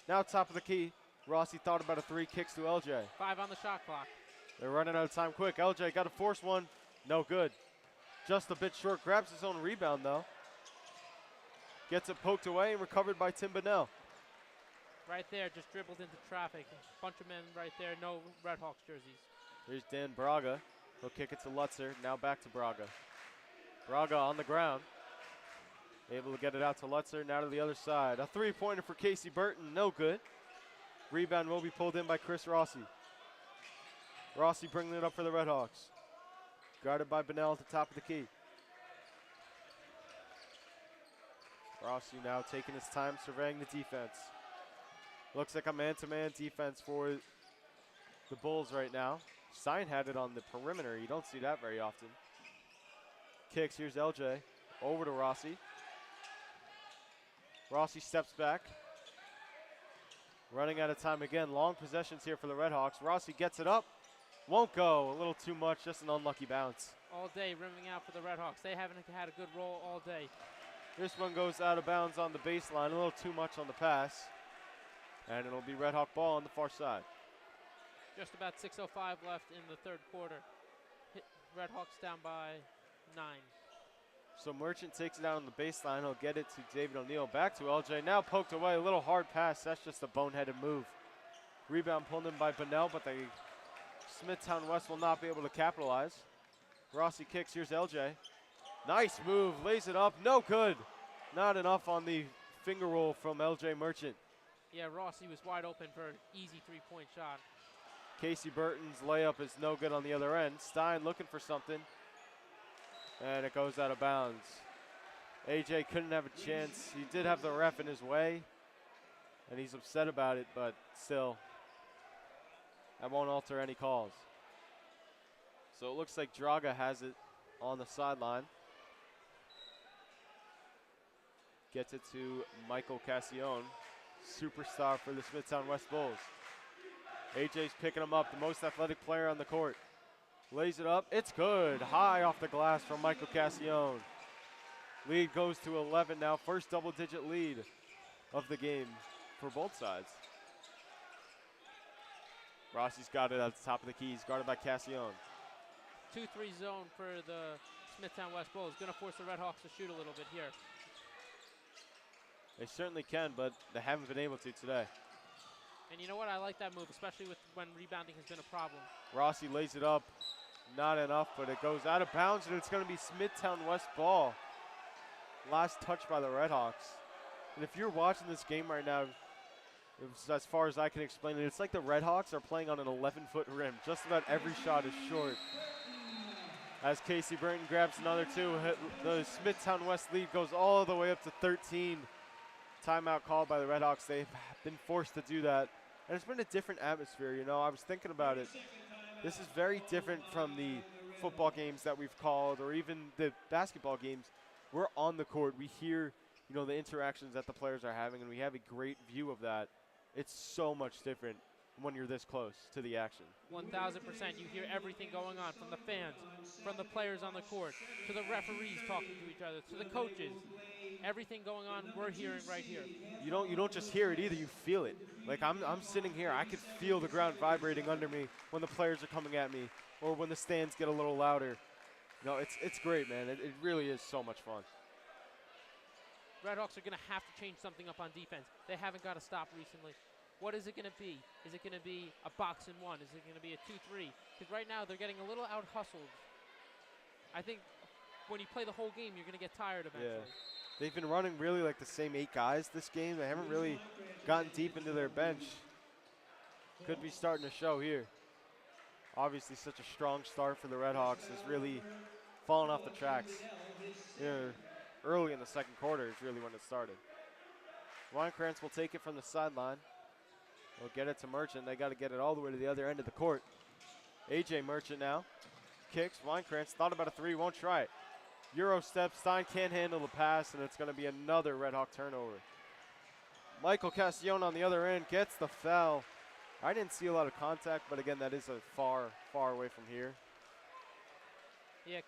Now top of the key. Rossi thought about a 3. Kicks to LJ.
5 on the shot clock.
They're running out of time quick. LJ got to force one. No good. Just a bit short. Grabs his own rebound, though. Gets it poked away and recovered by Tim Bonnell.
Right there, just dribbled into traffic. Bunch of men right there, no Redhawks jerseys.
Here's Dan Braga. He'll kick it to Lutzer. Now back to Braga. Braga on the ground. Able to get it out to Lutzer. Now to the other side. A 3-pointer for Casey Burton. No good. Rebound will be pulled in by Chris Rossi. Rossi bringing it up for the Redhawks. Guarded by Bonnell at the top of the key. Rossi now taking his time surveying the defense. Looks like a man-to-man defense for the Bulls right now. Stein had it on the perimeter. You don't see that very often. Kicks, here's LJ. Over to Rossi. Rossi steps back. Running out of time again. Long possessions here for the Redhawks. Rossi gets it up. Won't go. A little too much. Just an unlucky bounce.
All day rimming out for the Redhawks. They haven't had a good roll all day.
This one goes out of bounds on the baseline. A little too much on the pass. And it'll be Redhawk ball on the far side.
Just about 6:05 left in the third quarter. Redhawks down by 9.
So Merchant takes it out on the baseline. He'll get it to David O'Neal. Back to LJ. Now poked away. A little hard pass. That's just a boneheaded move. Rebound pulled in by Bonnell, but the Smithtown West will not be able to capitalize. Rossi kicks. Here's LJ. Nice move. Lays it up. No good. Not enough on the finger roll from LJ Merchant.
Yeah, Rossi was wide open for an easy 3-point shot.
Casey Burton's layup is no good on the other end. Stein looking for something. And it goes out of bounds. AJ couldn't have a chance. He did have the ref in his way. And he's upset about it, but still, that won't alter any calls. So it looks like Draga has it on the sideline. Gets it to Michael Cassione, superstar for the Smithtown West Bulls. AJ's picking him up, the most athletic player on the court. Lays it up, it's good. High off the glass from Michael Cassione. Lead goes to 11 now, first double-digit lead of the game for both sides. Rossi's got it at the top of the keys, guarded by Cassione.
2-3 zone for the Smithtown West Bulls. Going to force the Redhawks to shoot a little bit here.
They certainly can, but they haven't been able to today.
And you know what? I like that move, especially with when rebounding has been a problem.
Rossi lays it up. Not enough, but it goes out of bounds, and it's going to be Smithtown West ball. Last touch by the Redhawks. And if you're watching this game right now, as far as I can explain it, it's like the Redhawks are playing on an 11-foot rim. Just about every shot is short. As Casey Burton grabs another 2, the Smithtown West lead goes all the way up to 13. Timeout called by the Redhawks. They've been forced to do that. And it's been a different atmosphere, you know. I was thinking about it. This is very different from the football games that we've called or even the basketball games. We're on the court. We hear, you know, the interactions that the players are having, and we have a great view of that. It's so much different when you're this close to the action.
1,000%. You hear everything going on from the fans, from the players on the court, to the referees talking to each other, to the coaches. Everything going on, we're hearing right here.
You don't just hear it either, you feel it. Like I'm sitting here, I could feel the ground vibrating under me when the players are coming at me or when the stands get a little louder. No, it's great, man. It really is so much fun.
Redhawks are going to have to change something up on defense. They haven't got a stop recently. What is it going to be? Is it going to be a box and one? Is it going to be a 2-3? Because right now they're getting a little out-hustled. I think when you play the whole game, you're going to get tired eventually.
Yeah. They've been running really like the same 8 guys this game. They haven't really gotten deep into their bench. Could be starting to show here. Obviously, such a strong start for the Redhawks has really fallen off the tracks. Here, early in the second quarter is really when it started. Weinkrantz will take it from the sideline. They'll get it to Merchant. They got to get it all the way to the other end of the court. AJ Merchant now kicks. Weinkrantz thought about a 3, won't try it. Euro step. Stein can't handle the pass, and it's going to be another Redhawk turnover. Michael Castione on the other end gets the foul. I didn't see a lot of contact, but again, that is a far, far away from here.
Yeah,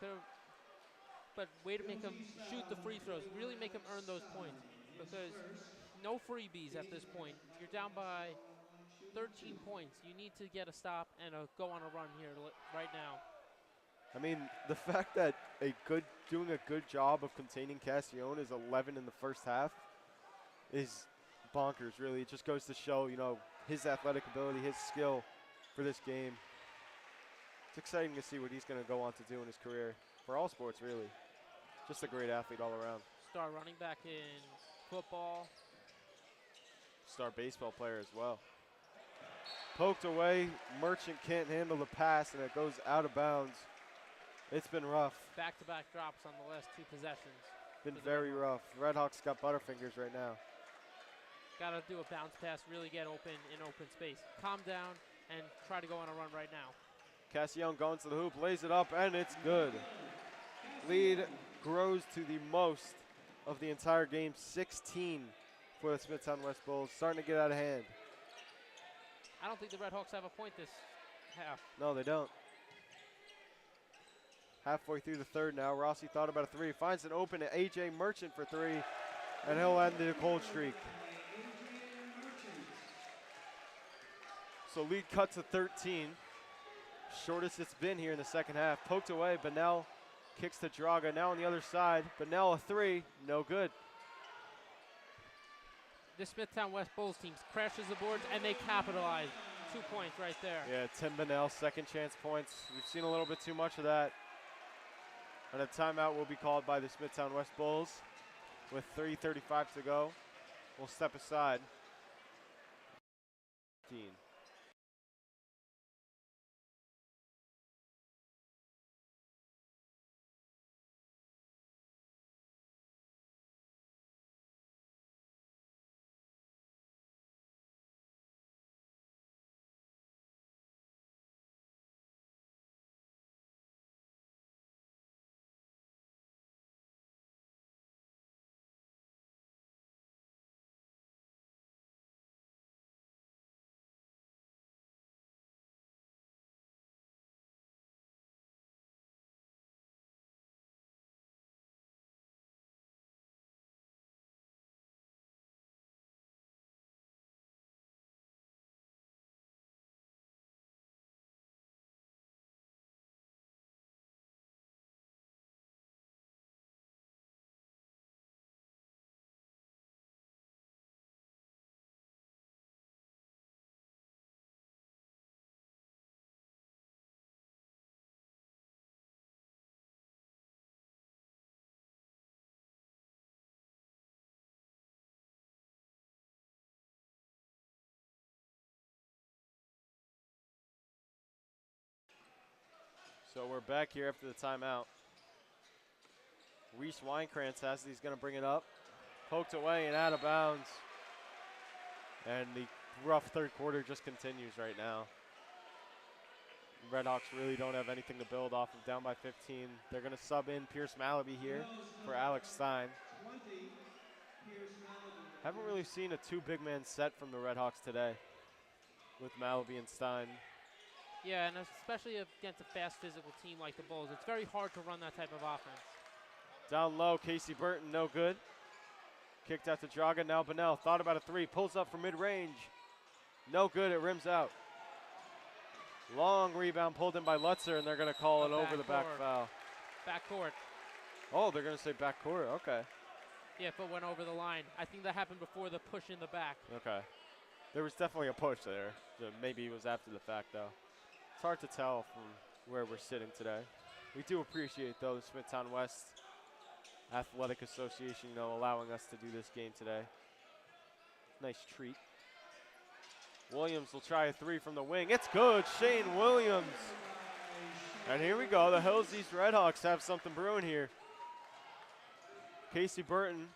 but way to make him shoot the free throws. Really make him earn those points. Because no freebies at this point. You're down by 13 points. You need to get a stop and go on a run here right now.
I mean, the fact that doing a good job of containing Castione is 11 in the first half is bonkers, really. It just goes to show, you know, his athletic ability, his skill for this game. It's exciting to see what he's going to go on to do in his career for all sports, really. Just a great athlete all around.
Star running back in football.
Star baseball player as well. Poked away. Merchant can't handle the pass, and it goes out of bounds. It's been rough.
Back-to-back drops on the last 2 possessions.
Been very rough. Redhawks got Butterfingers right now.
Got to do a bounce pass, really get open in open space. Calm down and try to go on a run right now.
Castione going to the hoop, lays it up, and it's good. Lead grows to the most of the entire game, 16 for the Smithtown West Bulls. Starting to get out of hand.
I don't think the Redhawks have a point this half.
No, they don't. Halfway through the third now, Rossi thought about a 3. Finds an open to AJ Merchant for 3, and he'll end the cold streak. So lead cut to 13. Shortest it's been here in the second half. Poked away, Bunnell kicks to Draga. Now on the other side, Bunnell a 3, no good.
The Smithtown West Bulls team crashes the boards, and they capitalize. 2 points right there.
Yeah, Tim Bunnell, second chance points. We've seen a little bit too much of that. And a timeout will be called by the Smithtown West Bulls with 3:35 to go. We'll step aside. 15. So we're back here after the timeout. Reese Weinkrantz has it. He's going to bring it up. Poked away and out of bounds. And the rough third quarter just continues right now. Redhawks really don't have anything to build off of, down by 15. They're going to sub in Pierce Malaby here for Alex Stein. Haven't really seen a 2 big man set from the Redhawks today with Malaby and Stein.
Yeah, and especially against a fast physical team like the Bulls, it's very hard to run that type of offense.
Down low, Casey Burton, no good. Kicked out to Draga, now Bunnell, thought about a 3, pulls up for mid-range. No good, it rims out. Long rebound pulled in by Lutzer, and they're going to call it over the back foul.
Backcourt.
Oh, they're going to say backcourt, okay.
Yeah, but went over the line. I think that happened before the push in the back.
Okay. There was definitely a push there. Maybe it was after the fact, though. It's hard to tell from where we're sitting today. We do appreciate, though, the Smithtown West Athletic Association, allowing us to do this game today. Nice treat. Williams will try a three from the wing. It's good, Shane Williams. And here we go, the Hills East Redhawks have something brewing here. Casey Burton,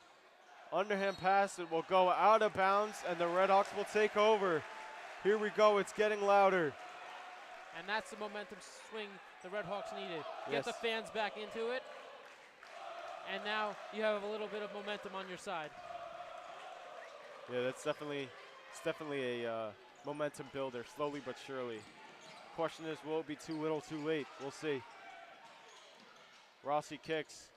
underhand pass, it will go out of bounds, and the Redhawks will take over. Here we go, it's getting louder.
And that's the momentum swing the Redhawks needed. Get
Yes.
the fans back into it. And now you have a little bit of momentum on your side.
Yeah, it's definitely a momentum builder, slowly but surely. Question is, will it be too little, too late? We'll see. Rossi kicks.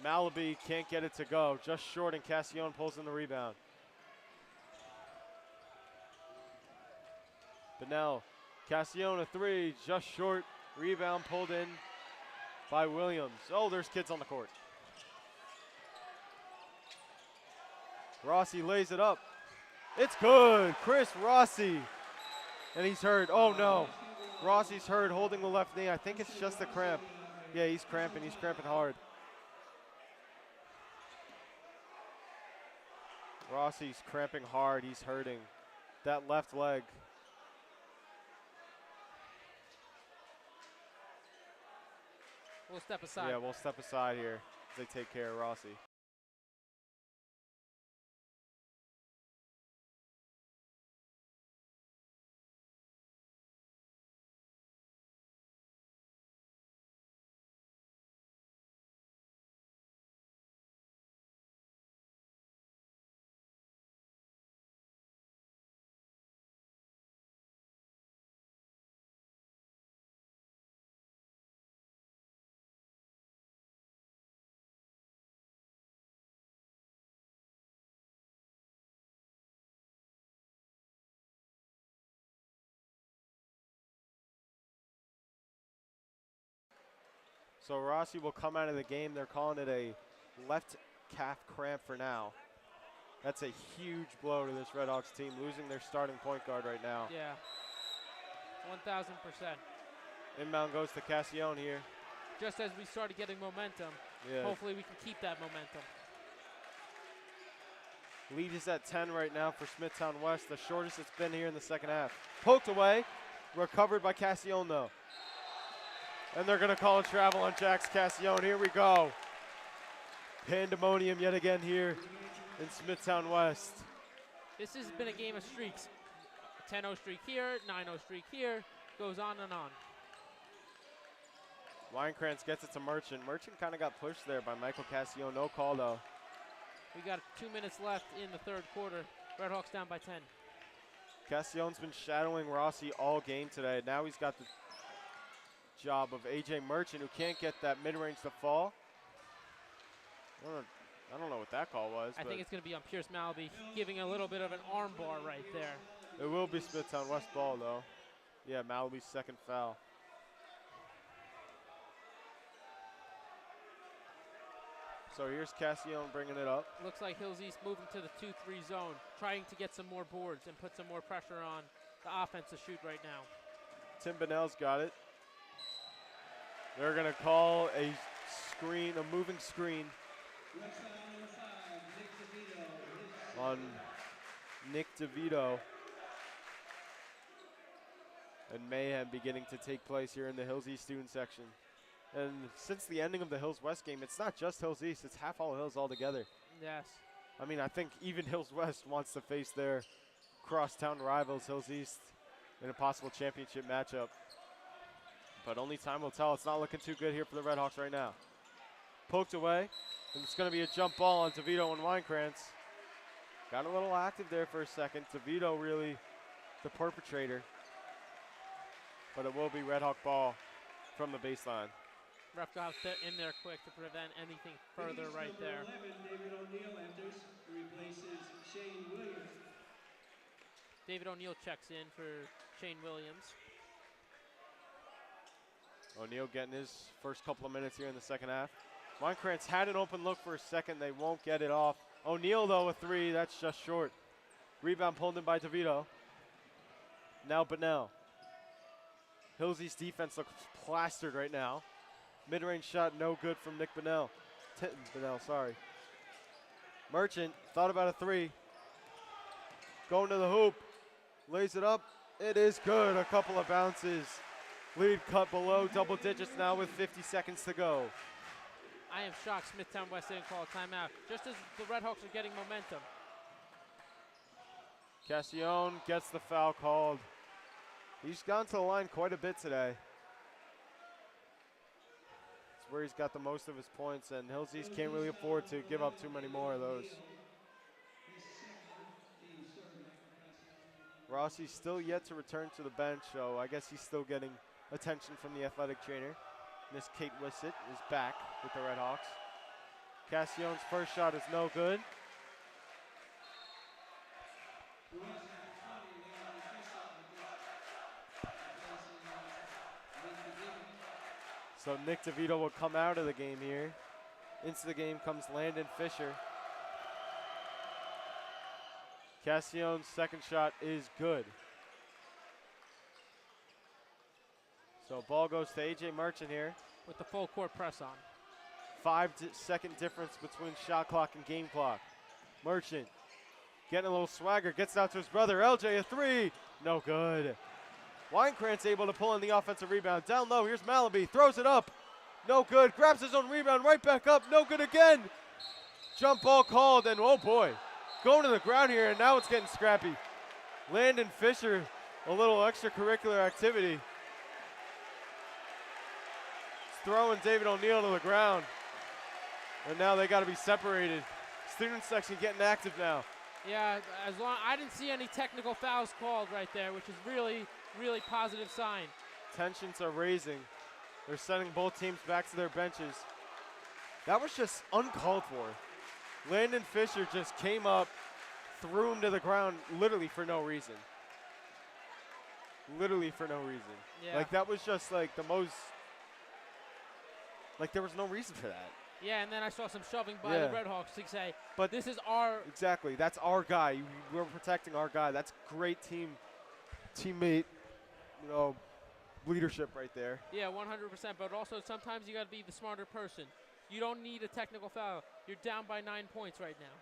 Malaby can't get it to go. Just short, and Cassione pulls in the rebound. Benell, Cassione a three, just short. Rebound pulled in by Williams. Oh, there's kids on the court. Rossi lays it up. It's good, Chris Rossi. And he's hurt, oh no. Rossi's hurt, holding the left knee. I think it's just a cramp. Yeah, he's cramping hard. Rossi's cramping hard, he's hurting. That left leg.
We'll step aside.
Yeah, we'll step aside here as they take care of Rossi. So Rossi will come out of the game. They're calling it a left calf cramp for now. That's a huge blow to this Redhawks team, losing their starting point guard right now.
Yeah, 1,000%.
Inbound goes to Cassione here.
Just as we started getting momentum,
Yeah.
hopefully we can keep that momentum.
Lead is at 10 right now for Smithtown West, the shortest it's been here in the second half. Poked away, recovered by Cassione though. And they're gonna call a travel on Jax Cassione. Here we go. Pandemonium yet again here in Smithtown West.
This has been a game of streaks. 10-0 streak here, 9-0 streak here, goes on and on.
Weinkrantz gets it to Merchant. Merchant kind of got pushed there by Michael Cassione. No call though.
We got 2 minutes left in the third quarter. Redhawks down by 10.
Cassione's been shadowing Rossi all game today. Now he's got the job of A.J. Merchant, who can't get that mid-range to fall. I don't know what that call was.
I think it's going to be on Pierce Malaby, giving a little bit of an arm bar right there.
It will be Smithtown West ball, though. Yeah, Malaby's second foul. So here's Cassione bringing it up.
Looks like Hills East moving to the 2-3 zone, trying to get some more boards and put some more pressure on the offense to shoot right now.
Tim Benell's got it. They're going to call a screen, a moving screen on Nick DeVito. And mayhem beginning to take place here in the Hills East student section. And since the ending of the Hills West game, it's not just Hills East, it's half all Hills altogether.
Yes.
I mean, I think even Hills West wants to face their crosstown rivals, Hills East, in a possible championship matchup. But only time will tell. It's not looking too good here for the Redhawks right now. Poked away, and it's going to be a jump ball on DeVito and Weinkrantz. Got a little active there for a second. DeVito really the perpetrator. But it will be Redhawk ball from the baseline.
Ref got in there quick to prevent anything further right there.
11, David O'Neill enters, replaces Shane Williams.
David O'Neill checks in for Shane Williams.
O'Neill getting his first couple of minutes here in the second half. Weinkrantz had an open look for a second. They won't get it off. O'Neill, though, a three. That's just short. Rebound pulled in by DeVito. Now Bunnell. Hillsy's defense looks plastered right now. Mid-range shot no good from Nick Bunnell. Bunnell, sorry. Merchant thought about a three. Going to the hoop. Lays it up. It is good. A couple of bounces. Lead cut below double digits now with 50 seconds to go.
I am shocked Smithtown West didn't call a timeout, just as the Redhawks are getting momentum.
Cassione gets the foul called. He's gone to the line quite a bit today. It's where he's got the most of his points, and Hillsies can't really afford to give up too many more of those. Rossi's still yet to return to the bench, so I guess he's still getting attention from the athletic trainer. Miss Kate Wissett is back with the Redhawks. Cassione's first shot is no good. So Nick DeVito will come out of the game here. Into the game comes Landon Fisher. Cassione's second shot is good. So ball goes to AJ Merchant here.
With the full court press on.
5-second difference between shot clock and game clock. Merchant getting a little swagger, gets it out to his brother. LJ, a three, no good. Winekrantz able to pull in the offensive rebound. Down low, here's Malaby, throws it up, no good. Grabs his own rebound, right back up, no good again. Jump ball called, and oh boy, going to the ground here, and now it's getting scrappy. Landon Fisher, a little extracurricular activity. Throwing David O'Neal to the ground. And now they got to be separated. Student section getting active now.
Yeah, as long I didn't see any technical fouls called right there, which is really, really positive sign.
Tensions are raising. They're sending both teams back to their benches. That was just uncalled for. Landon Fisher just came up, threw him to the ground literally for no reason. Literally for no reason.
Yeah.
Like that was just like the most, like there was no reason for that.
Yeah, and then I saw some shoving by the Redhawks to say,
but
this is our...
Exactly, that's our guy. We're protecting our guy. That's great teammate, leadership right there.
Yeah, 100%, but also sometimes you got to be the smarter person. You don't need a technical foul. You're down by 9 points right now.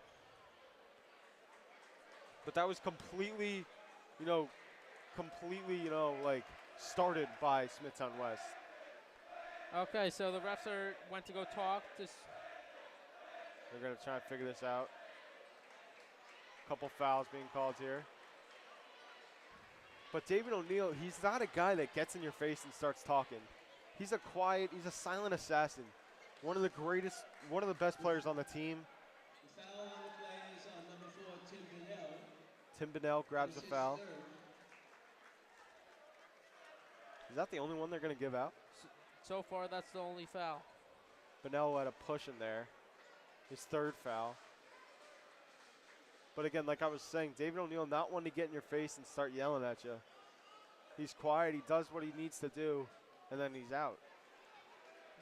But that was completely, started by Smithtown West.
Okay, so the refs went to go talk.
They're going to try and figure this out. Couple fouls being called here. But David O'Neal, he's not a guy that gets in your face and starts talking. He's a silent assassin. One of the best players on the team.
The foul on the play is on number 4, Tim Bunnell.
Tim Bunnell grabs a foul. Is that the only one they're going to give out?
So far, that's the only foul.
Bunnell had a push in there. His third foul. But again, like I was saying, David O'Neal not one to get in your face and start yelling at you. He's quiet. He does what he needs to do, and then he's out.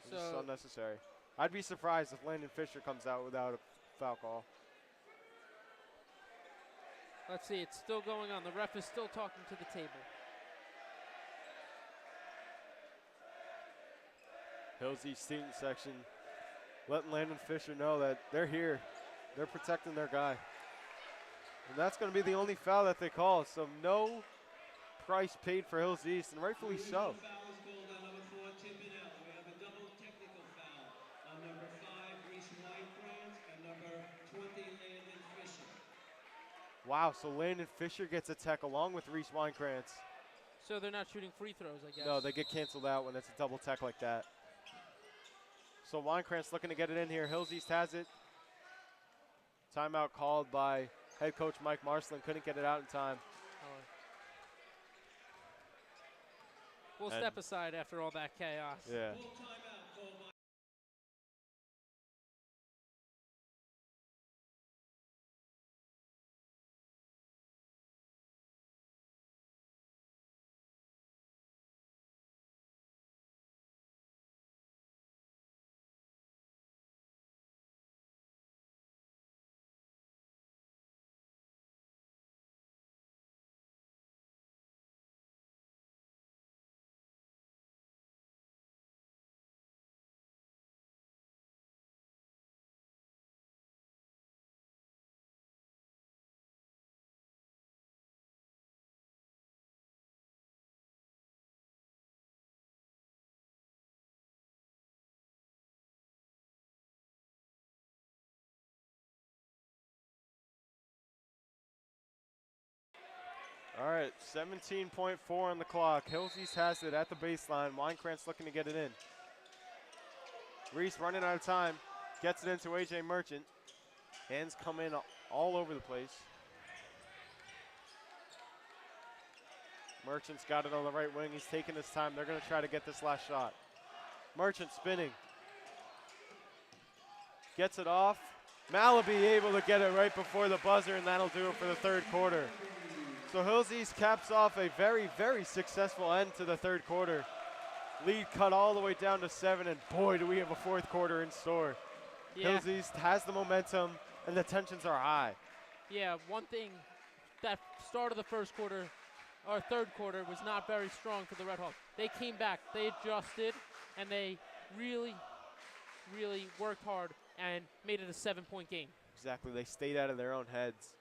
It's just unnecessary. I'd be surprised if Landon Fisher comes out without a foul call.
Let's see. It's still going on. The ref is still talking to the table.
Hillsy student section letting Landon Fisher know that they're here. They're protecting their guy. And that's going to be the only foul that they call. So no price paid for Hills East, and rightfully so. Wow, so Landon Fisher gets a tech along with Reese Winekrantz.
So they're not shooting free throws, I guess.
No, they get canceled out when it's a double tech like that. So Winekrantz looking to get it in here. Hills East has it. Timeout called by head coach Mike Marsland. Couldn't get it out in time.
We'll step aside after all that chaos.
Yeah. All right, 17.4 on the clock. Hills East has it at the baseline. Winekrantz looking to get it in. Reese running out of time. Gets it into A.J. Merchant. Hands come in all over the place. Merchant's got it on the right wing. He's taking his time. They're going to try to get this last shot. Merchant spinning. Gets it off. Malaby able to get it right before the buzzer, and that'll do it for the third quarter. So Hills East caps off a very, very successful end to the third quarter. Lead cut all the way down to 7, and boy, do we have a fourth quarter in store.
Yeah.
Hills East has the momentum, and the tensions are high.
Yeah, one thing, that start of the first quarter, or third quarter, was not very strong for the Redhawks. They came back, they adjusted, and they really, really worked hard and made it a 7-point game.
Exactly, they stayed out of their own heads.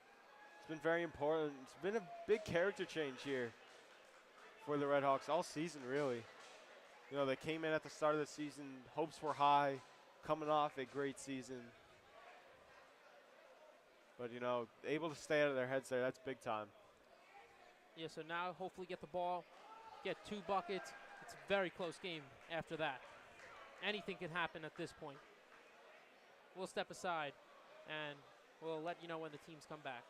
It's been very important. It's been a big character change here for the Redhawks all season, really. You know, they came in at the start of the season, hopes were high, coming off a great season. But, you know, able to stay out of their heads there, that's big time.
Yeah, so now hopefully get the ball, get 2 buckets. It's a very close game after that. Anything can happen at this point. We'll step aside, and we'll let you know when the teams come back.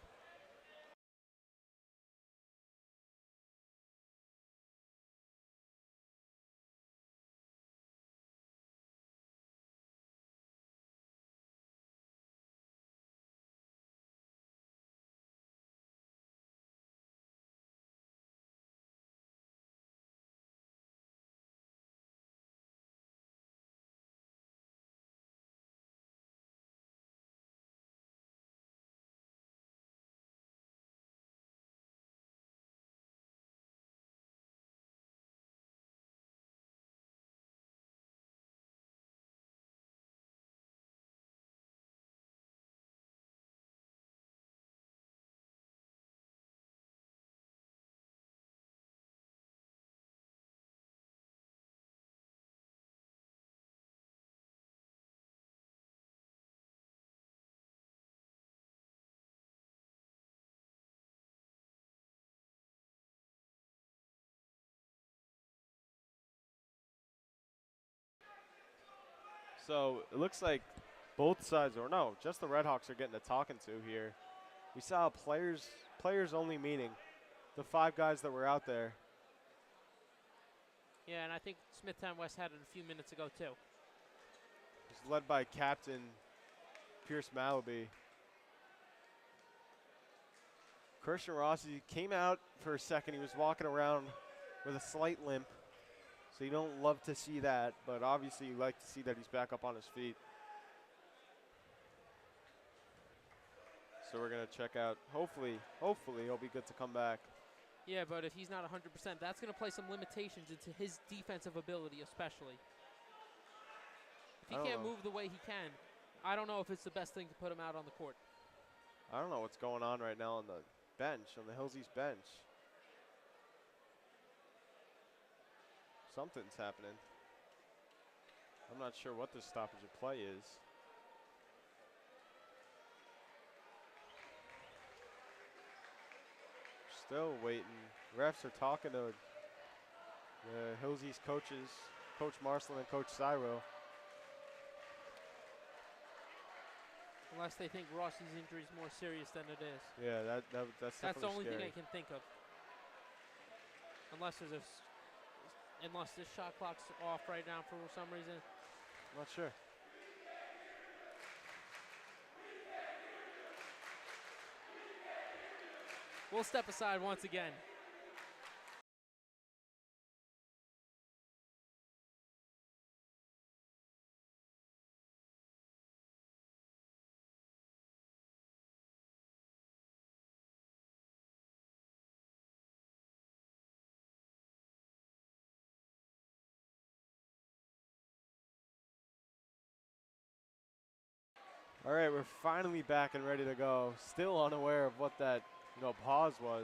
So it looks like both sides, or no, just the Redhawks are getting a talking to here. We saw a players only meeting, the 5 guys that were out there.
Yeah, and I think Smithtown West had it a few minutes ago, too.
It's led by Captain Pierce Malaby. Christian Rossi came out for a second. He was walking around with a slight limp. So you don't love to see that, but obviously you like to see that he's back up on his feet. So we're going to check out. Hopefully he'll be good to come back.
Yeah, but if he's not 100%, that's going to play some limitations into his defensive ability, especially. If he can't move the way he can, I don't know if it's the best thing to put him out on the court.
I don't know what's going on right now on the bench, on the Hills East bench. Something's happening. I'm not sure what this stoppage of play is. Still waiting. Refs are talking to the Hills East coaches, Coach Marsland and Coach Cyro.
Unless they think Rossi's injury is more serious than it is.
Yeah, that's
the only
scary.
thing I can think of. Unless this shot clock's off right now for some reason.
I'm not sure.
We'll step aside once again.
All right, we're finally back and ready to go. Still unaware of what that, pause was.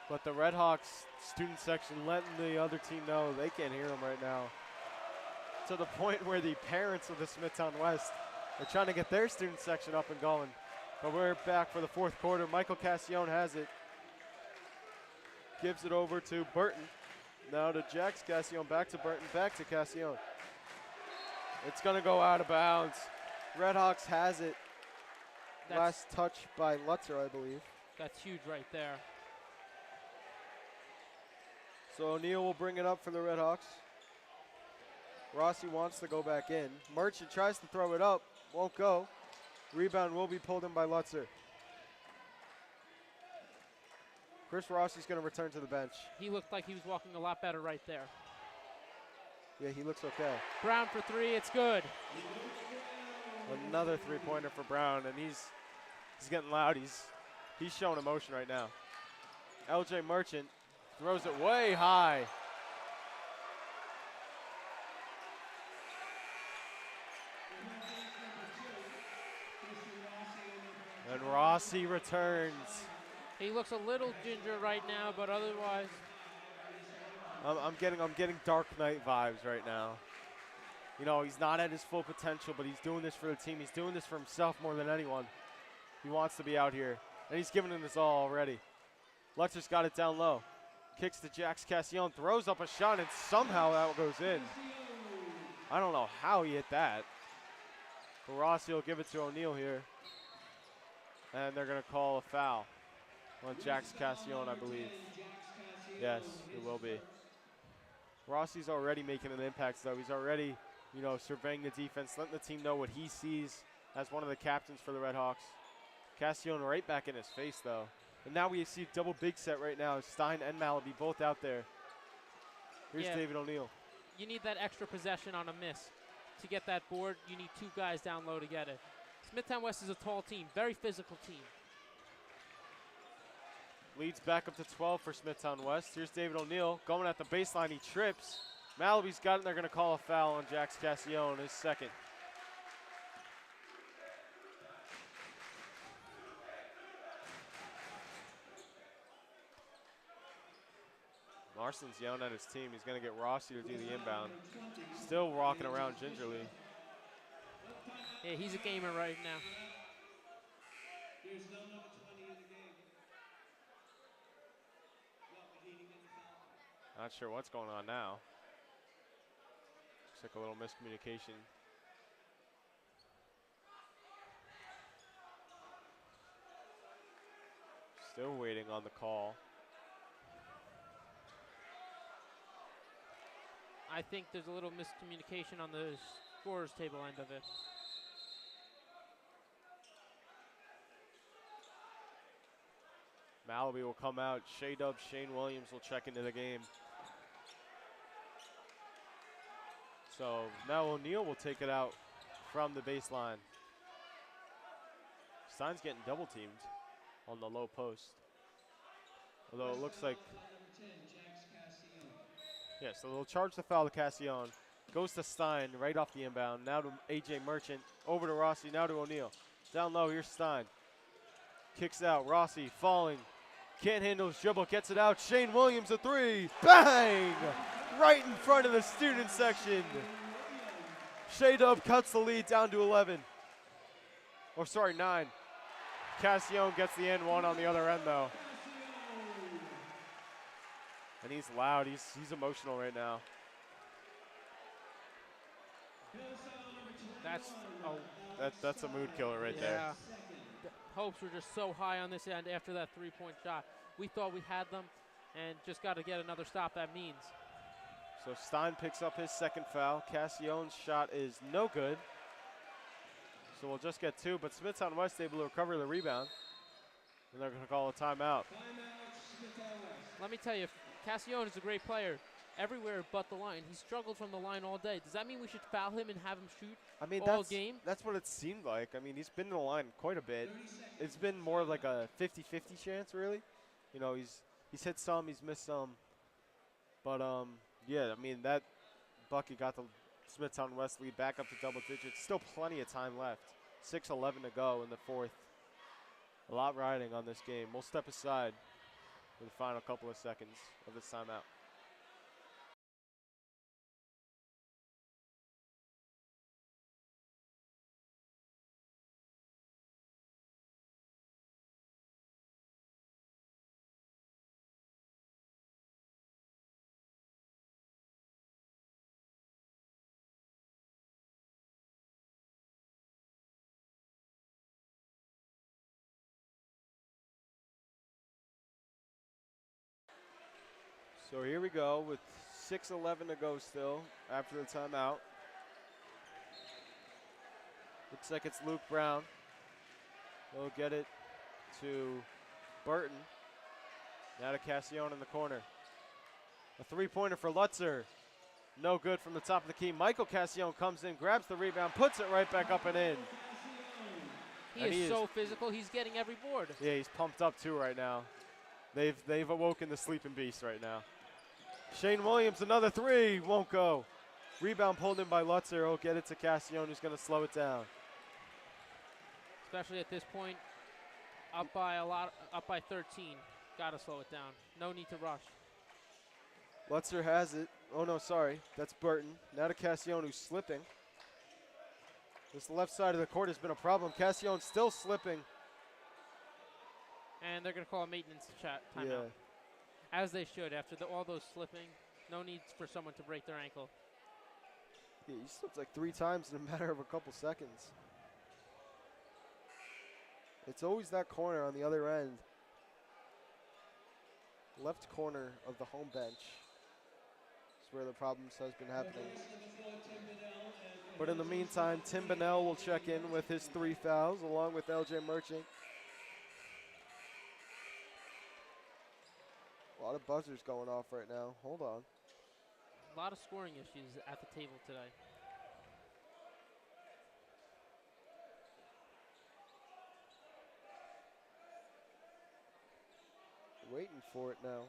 But the Redhawks student section letting the other team know they can't hear them right now. To the point where the parents of the Smithtown West are trying to get their student section up and going. But we're back for the fourth quarter. Michael Cassione has it. gives it over to Burton. Now to Jax Cassione, back to Burton, back to Cassione. It's gonna go out of bounds. Redhawks has it. Last touch by Lutzer, I believe.
That's huge right there.
So O'Neal will bring it up for the Redhawks. Rossi wants to go back in. Merchant tries to throw it up, won't go. Rebound will be pulled in by Lutzer. Chris Rossi's going to return to the bench.
He looked like he was walking a lot better right there.
Yeah, he looks okay.
Brown for three, it's good.
Another three-pointer for Brown, and he's getting loud. He's showing emotion right now. LJ Merchant throws it way high. And Rossi returns.
He looks a little ginger right now, but otherwise.
I'm getting Dark Knight vibes right now. You know, he's not at his full potential, but he's doing this for the team. He's doing this for himself more than anyone. He wants to be out here, and he's giving it his all already. Lutzer's got it down low. Kicks to Jax Cassione, throws up a shot, and somehow that goes in. I don't know how he hit that. But Rossi will give it to O'Neal here. And they're going to call a foul on Jax Cassione, I believe. Yes, it will be. Rossi's already making an impact, though. He's already, you know, surveying the defense, letting the team know what he sees as one of the captains for the Redhawks. Cassione right back in his face, though. And now we see double big set right now. Stein and Malaby both out there. Here's David O'Neal.
You need that extra possession on a miss. To get that board, you need two guys down low to get it. Smithtown West is a tall team, very physical team.
Leads back up to 12 for Smithtown West. Here's David O'Neal going at the baseline. He trips. Malaby's got it, and they're going to call a foul on Jax Cassione, his second. Marston's yelling at his team. He's going to get Rossi to do the inbound. Still rocking around gingerly.
Yeah, he's a gamer right now.
There's no number 20 in the game.
Not sure what's going on now. Looks like a little miscommunication. Still waiting on the call.
I think there's a little miscommunication on the scorer's table end of it.
Malaby will come out. Shea-Dub, Shane Williams will check into the game. So now O'Neal will take it out from the baseline. Stein's getting double teamed on the low post. Although it looks like, yeah, so they'll charge the foul to Cassione. Goes to Stein right off the inbound. Now to AJ Merchant. Over to Rossi, now to O'Neal. Down low, here's Stein. Kicks out, Rossi falling. Can't handle his dribble, gets it out. Shane Williams a three. Bang! Right in front of the student section. Shea-Dub cuts the lead down to 11. Or sorry, 9. Cassione gets the end one on the other end though. And he's loud, he's emotional right now. That's a mood killer right there.
The hopes were just so high on this end after that three-point shot. We thought we had them and just got to get another stop, that means.
So Stein picks up his second foul. Cassione's shot is no good. So we'll just get 2, but Smithtown West able to recover the rebound. And they're going to call a timeout.
Let me tell you, Cassione is a great player everywhere but the line. He struggled from the line all day. Does that mean we should foul him and have him shoot all game?
That's what it seemed like. I mean, he's been in the line quite a bit. It's been more like a 50-50 chance, really. You know, he's hit some, he's missed some. But, yeah, I mean, that bucket got the Smithtown West lead back up to double digits. Still plenty of time left. 6:11 to go in the fourth. A lot riding on this game. We'll step aside for the final couple of seconds of this timeout. So here we go with 6:11 to go still after the timeout. Looks like it's Luke Brown. He'll get it to Burton. Now to Cassione in the corner. A three-pointer for Lutzer. No good from the top of the key. Michael Cassione comes in, grabs the rebound, puts it right back up and in.
He is so physical. He's getting every board.
Yeah, he's pumped up too right now. They've awoken the sleeping beast right now. Shane Williams, another three, won't go. Rebound pulled in by Lutzer. He'll get it to Cassione, who's going to slow it down.
Especially at this point, up by 13. Got to slow it down. No need to rush.
Lutzer has it. Oh, no, sorry. That's Burton. Now to Cassione, who's slipping. This left side of the court has been a problem. Cassione still slipping.
And they're going to call a maintenance timeout.
Yeah.
As they should after all those slipping. No need for someone to break their ankle.
Yeah, he slipped like 3 times in a matter of a couple seconds. It's always that corner on the other end. Left corner of the home bench is where the problems has been happening. But in the meantime, Tim Bonnell will check in with his 3 fouls along with LJ Merchant. A lot of buzzers going off right now. Hold on.
A lot of scoring issues at the table today.
Waiting for it now.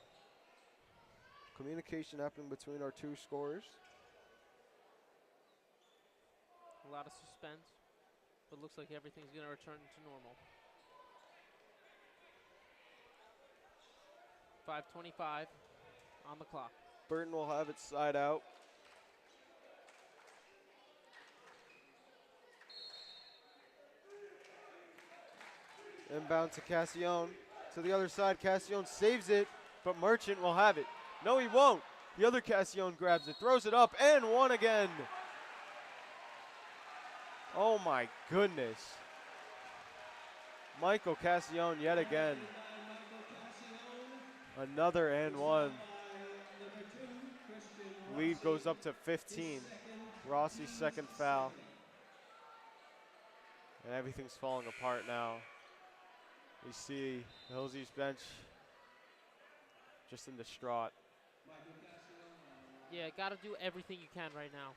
Communication happening between our 2 scorers.
A lot of suspense, but looks like everything's going to return to normal. 5:25 on the clock.
Burton will have it side out. Inbound to Cassione. To the other side, Cassione saves it, but Merchant will have it. No, he won't. The other Cassione grabs it, throws it up, and one again. Oh my goodness. Michael Cassione yet again. Another and one. Lead goes up to 15. Rossi's second foul. And everything's falling apart now. We see Hillsy's bench just in distraught.
Yeah, got to do everything you can right now,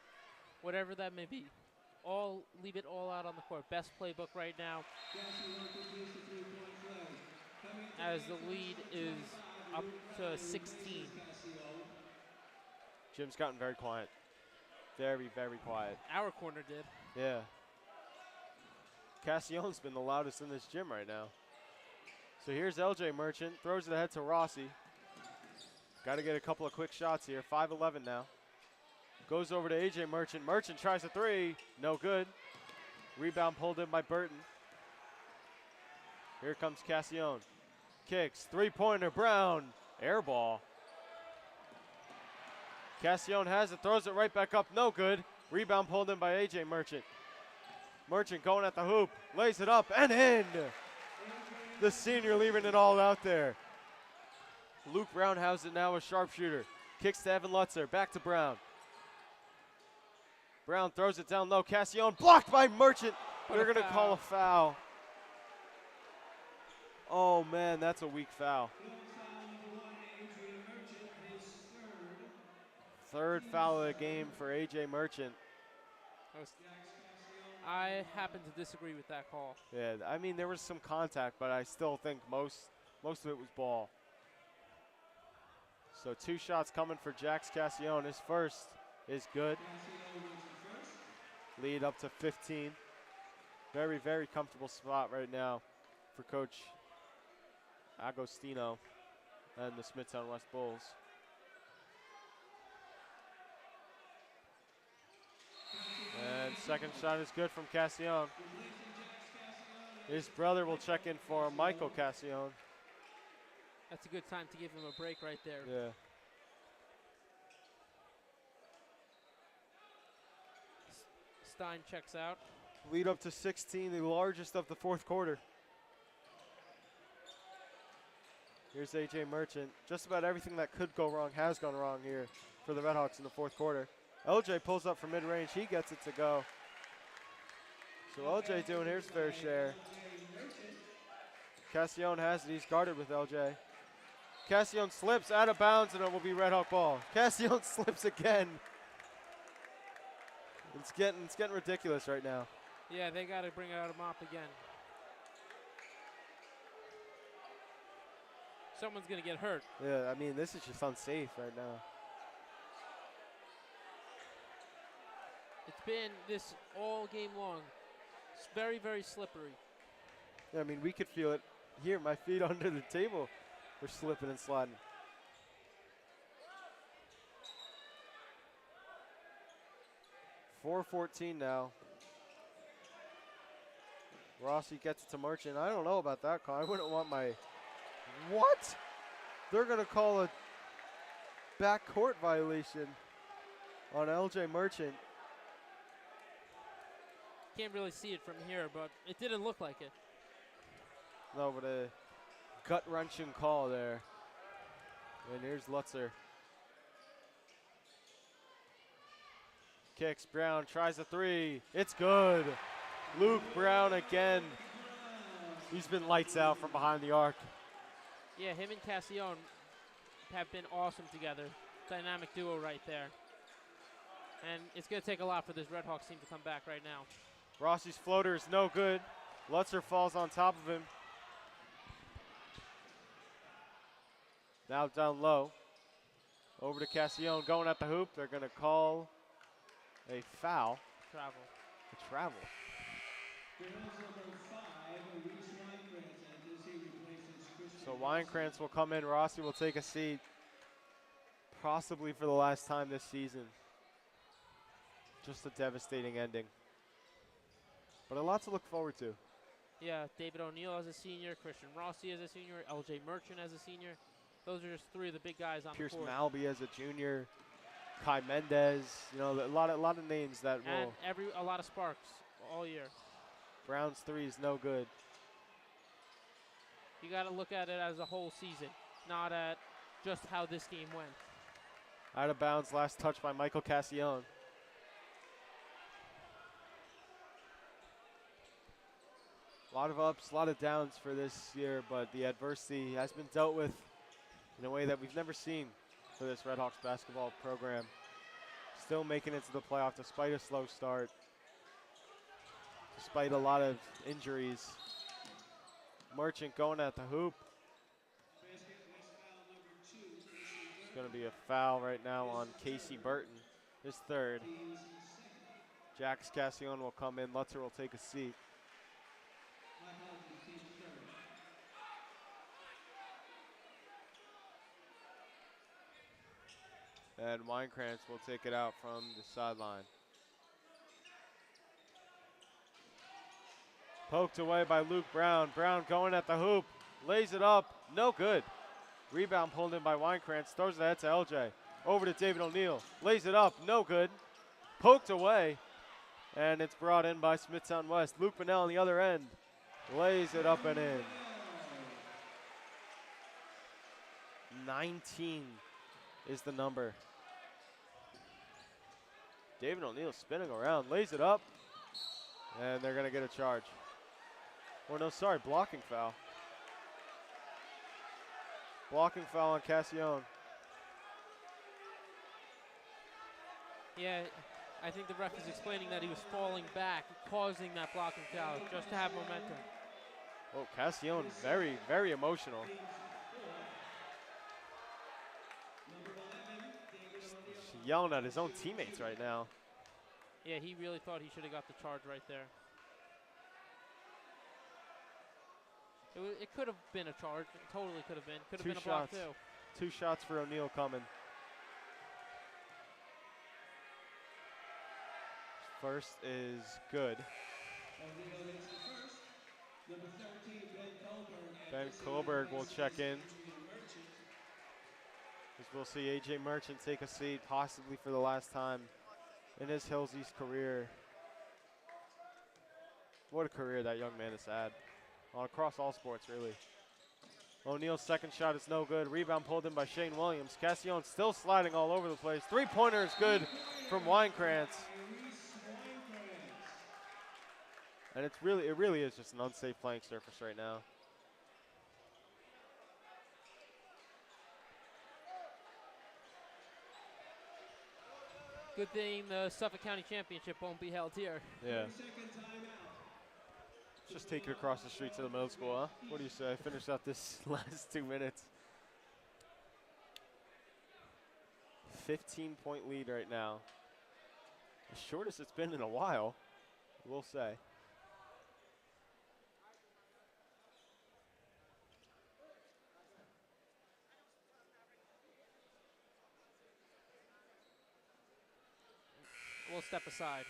whatever that may be. Leave it all out on the court. Best playbook right now, as the lead is up to 16.
Jim's gotten very quiet. Very, very quiet.
Our corner did.
Yeah. Cassione's been the loudest in this gym right now. So here's LJ Merchant, throws it ahead to Rossi. Got to get a couple of quick shots here. 5:11 now. Goes over to AJ Merchant. Merchant tries a 3. No good. Rebound pulled in by Burton. Here comes Cassione. Kicks. 3-pointer. Brown. Air ball. Cassione has it. Throws it right back up. No good. Rebound pulled in by AJ Merchant. Merchant going at the hoop. Lays it up and in. The senior leaving it all out there. Luke Brown has it now, a sharpshooter. Kicks to Evan Lutzer. Back to Brown. Brown throws it down low. Cassione blocked by Merchant. They're going to call a foul. Oh, man, that's a weak foul. Third foul of the game for A.J. Merchant.
I happen to disagree with that call.
Yeah, I mean, there was some contact, but I still think most of it was ball. So 2 shots coming for Jax Cassione. His first is good. Lead up to 15. Very, very comfortable spot right now for Coach Agostino and the Smithtown West Bulls. And second shot is good from Cassione. His brother will check in for Michael Cassione.
That's a good time to give him a break right there.
Yeah.
Stein checks out.
Lead up to 16, the largest of the fourth quarter. Here's A.J. Merchant. Just about everything that could go wrong has gone wrong here for the Redhawks in the fourth quarter. LJ pulls up from mid-range. He gets it to go. So LJ doing his fair share. Cassione has it. He's guarded with LJ. Cassione slips out of bounds, and it will be Redhawk ball. Cassione slips again. It's getting ridiculous right now.
Yeah, they got to bring out a mop again. Someone's going to get hurt.
Yeah, I mean, this is just unsafe right now.
It's been this all game long. It's very, very slippery.
Yeah, I mean, we could feel it here. My feet under the table were slipping and sliding. .414 now. Rossi gets it to Merchant. I don't know about that call. I wouldn't want my... What? They're going to call a backcourt violation on LJ Merchant.
Can't really see it from here, but it didn't look like it.
No, but a gut-wrenching call there. And here's Lutzer. Kicks, Brown tries a three. It's good. Luke Brown again. He's been lights out from behind the arc.
Yeah, him and Cassione have been awesome together. Dynamic duo right there. And it's going to take a lot for this Redhawks team to come back right now.
Rossi's floater is no good. Lutzer falls on top of him. Now down low. Over to Cassione going at the hoop. They're going to call a foul.
Travel.
A travel. So Weinkrantz will come in. Rossi will take a seat. Possibly for the last time this season. Just a devastating ending. But a lot to look forward to.
Yeah, David O'Neal as a senior, Christian Rossi as a senior, LJ Merchant as a senior. Those are just three of the big guys on
Pierce
the court.
Malby as a junior. Kai Mendez. You know, a lot of names that
And
will.
a lot of sparks all year.
Brown's three is no good.
You got to look at it as a whole season, not at just how this game went.
Out of bounds, last touch by Michael Cassione. A lot of ups, a lot of downs for this year, but the adversity has been dealt with in a way that we've never seen for this Redhawks basketball program. Still making it to the playoff despite a slow start, despite a lot of injuries. Merchant going at the hoop. It's going to be a foul right now on Casey Burton, his third. Jax Cassione will come in. Lutzer will take a seat. And Weinkrantz will take it out from the sideline. Poked away by Luke Brown. Brown going at the hoop. Lays it up. No good. Rebound pulled in by Weinkrantz. Throws it ahead to LJ. Over to David O'Neal. Lays it up. No good. Poked away. And it's brought in by Smithtown West. Luke Bonnell on the other end. Lays it up and in. 19 is the number. David O'Neal spinning around. Lays it up. And they're going to get a charge. Or no, sorry, blocking foul. Blocking foul on Cassione.
Yeah, I think the ref is explaining that he was falling back, causing that blocking foul just to have momentum.
Oh, Cassione, very, very emotional. Just yelling at his own teammates right now.
Yeah, he really thought he should have got the charge right there. It could have been a charge. It totally could have been. Could have been a block too.
2 shots for O'Neal coming. First is good. Ben Kohlberg will check in. As we'll see A.J. Merchant take a seat, possibly for the last time in his Hills East career. What a career that young man has had. Across all sports, really. O'Neal's second shot is no good. Rebound pulled in by Shane Williams. Cassione still sliding all over the place. Three-pointer is good from Winekrantz. And it really is just an unsafe playing surface right now.
Good thing the Suffolk County Championship won't be held here.
Yeah. Just take it across the street to the middle school, huh? What do you say? Finish out this last 2 minutes. 15-point lead right now. The shortest it's been in a while, we'll say.
We'll step aside.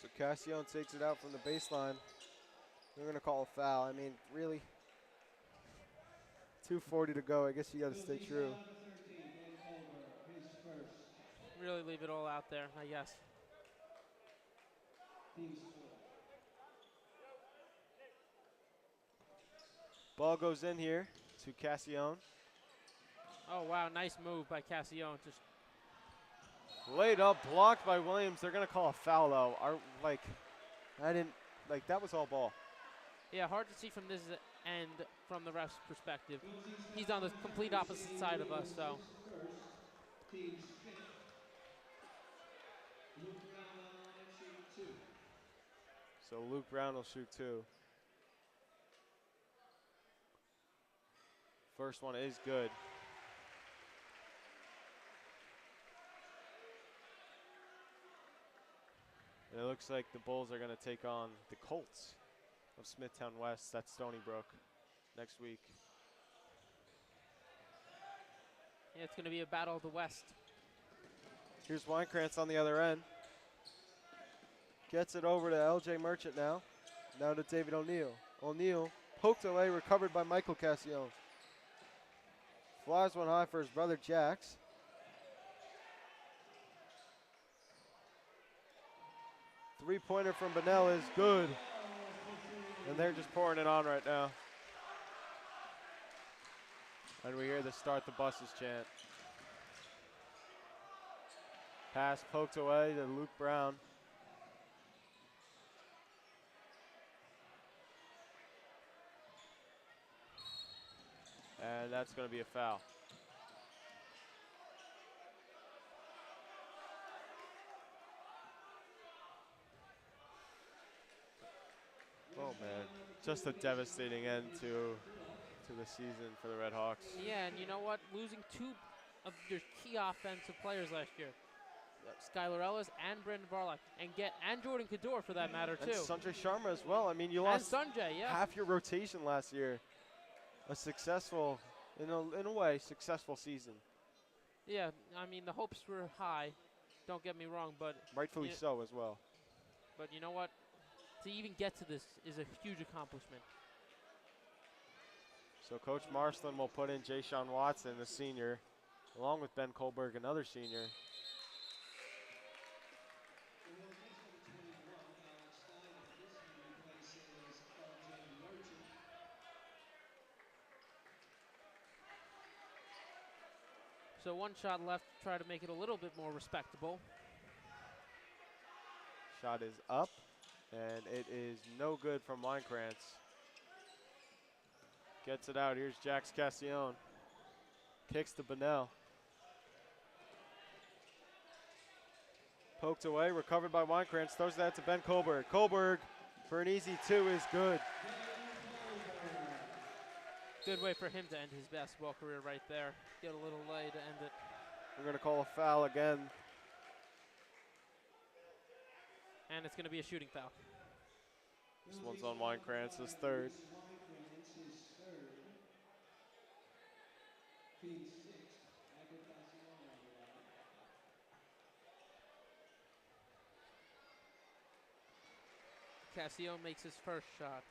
So Cassione takes it out from the baseline. They're going to call a foul. I mean, really, 2:40 to go. I guess you got to stay true.
Really leave it all out there, I guess.
Ball goes in here to Cassione.
Oh, wow, nice move by Cassione. Just
Laid up, blocked by Williams. They're going to call a foul, though. That was all ball.
yeah, hard to see from this end from the ref's perspective. He's on the complete opposite side of us, so.
So Luke Brown will shoot two. First one is good. And it looks like the Bulls are going to take on the Colts of Smithtown West. That's Stony Brook next week.
Yeah, it's going to be a battle of the West.
Here's Winekrantz on the other end. Gets it over to LJ Merchant now. Now to David O'Neal. O'Neal poked away, recovered by Michael Cassione. Flies one high for his brother Jax. Three-pointer from Bunnell is good. And they're just pouring it on right now. And we hear the start the buses chant. Pass poked away to Luke Brown. And that's going to be a foul. Oh man, just a devastating end to the season for the Redhawks.
Yeah, and you know what? Losing two of your key offensive players last year, Skylar Ellis and Brendan Barlock, and Jordan Kador for that matter too.
And Sanjay Sharma as well. I mean, you lost
Sanjay, yeah.
half your rotation last year. A successful, in a way, successful season.
Yeah, I mean the hopes were high. Don't get me wrong, but
Rightfully so as well.
But you know what? To even get to this is a huge accomplishment.
So Coach Marsland will put in Jay Sean Watson, a senior, along with Ben Kohlberg, another senior.
So one shot left to try to make it a little bit more respectable.
Shot is up, and it is no good from Winekrantz. Gets it out. Here's Jax Cassione. Kicks to Bunnell. Poked away, recovered by Winekrantz. Throws that to Ben Kohlberg. Kohlberg for an easy two is good.
Good way for him to end his basketball career right there. Get a little lay to end it.
We're going to call a foul again.
And it's going to be a shooting foul.
This one's on Winekrantz, his third.
Casio makes his first shot.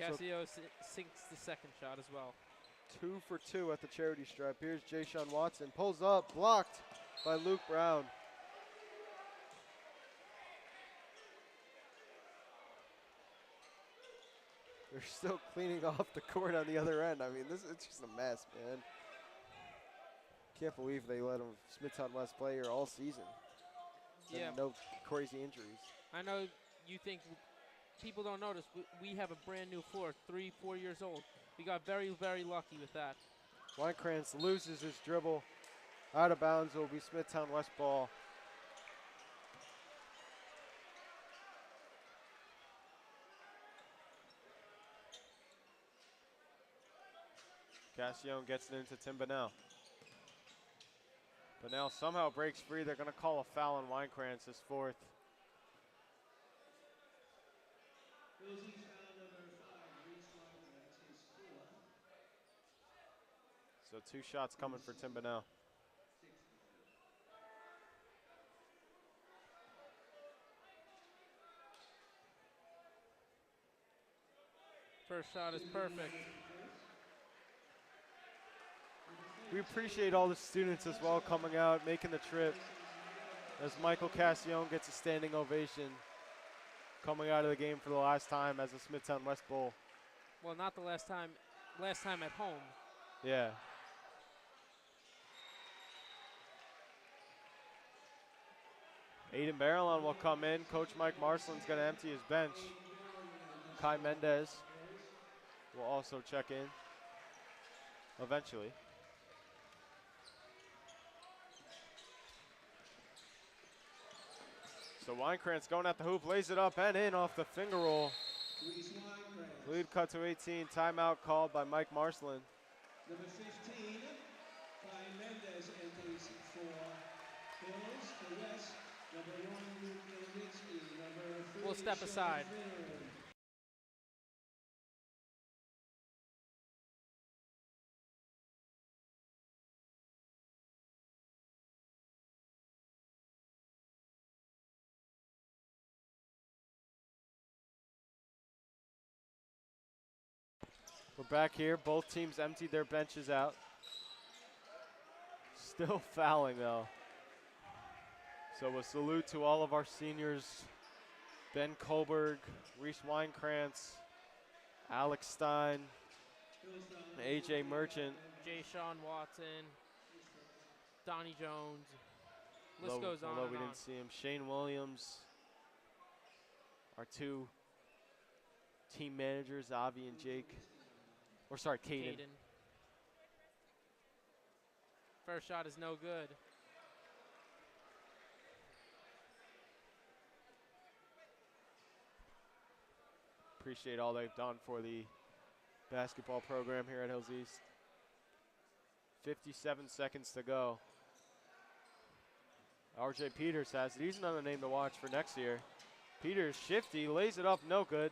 Casio sinks the second shot as well.
2 for 2 at the charity stripe. Here's Jay-Sean Watson. Pulls up, blocked by Luke Brown. They're still cleaning off the court on the other end. I mean, it's just a mess, man. Can't believe they let Smithtown West play here all season.
Yeah.
And no crazy injuries.
I know you think people don't notice. We have a brand new floor, 3-4 years old. We got very, very lucky with that.
Winekrantz loses his dribble. Out of bounds. It will be Smithtown West ball. Cassione gets it into Tim Bunnell. Bunnell somehow breaks free. They're going to call a foul on Winekrantz, his fourth. So 2 shots coming for Tim Bunnell.
First shot is perfect.
We appreciate all the students as well coming out, making the trip. As Michael Cassione gets a standing ovation coming out of the game for the last time as a Smithtown West Bowl.
Well, not the last time at home.
Yeah. Aiden Barrelon will come in. Coach Mike Marsland's going to empty his bench. Kai Mendez will also check in eventually. So Winekrantz going at the hoop, lays it up and in off the finger roll. Lead cut to 18. Timeout called by Mike Marsland.
Number 15, Kai Mendez enters for Hills, the West. Number 1, Luke Nowitzki. Number 3,
We'll step aside.
We're back here. Both teams emptied their benches out. Still fouling though. So a salute to all of our seniors. Ben Kohlberg, Reese Winekrantz, Alex Stein, AJ Merchant.
Jay Sean Watson, Donnie Jones. List goes on
Although
and
we
on.
didn't see him. Shane Williams. Our 2 team managers, Avi and Jake. Or sorry, Caden.
First shot is no good.
Appreciate all they've done for the basketball program here at Hills East. 57 seconds to go. RJ Peters has it. He's another name to watch for next year. Peters shifty, lays it up, no good.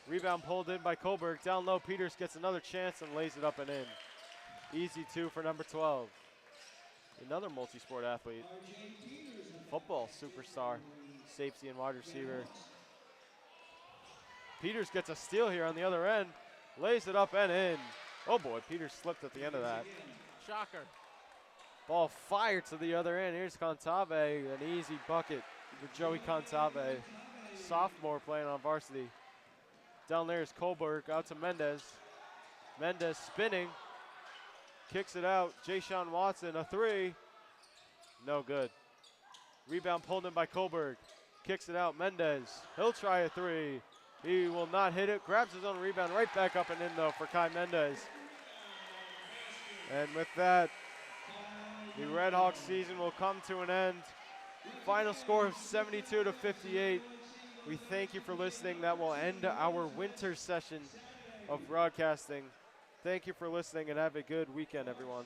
Rebound pulled in by Kohlberg. Down low, Peters gets another chance and lays it up and in. Easy 2 for number 12. Another multi-sport athlete. Football superstar, safety and wide receiver. Peters gets a steal here on the other end. Lays it up and in. Oh boy, Peters slipped at the end of that.
Shocker.
Ball fired to the other end. Here's Contave, an easy bucket for Joey Contave. Sophomore playing on varsity. Down there is Kohlberg, out to Mendez. Mendez spinning, kicks it out. Jay-Sean Watson, a 3. No good. Rebound pulled in by Kohlberg. Kicks it out, Mendez. He'll try a 3. He will not hit it. Grabs his own rebound right back up and in though for Kai Mendez. And with that, the Redhawks season will come to an end. Final score of 72-58. We thank you for listening. That will end our winter session of broadcasting. Thank you for listening and have a good weekend, everyone.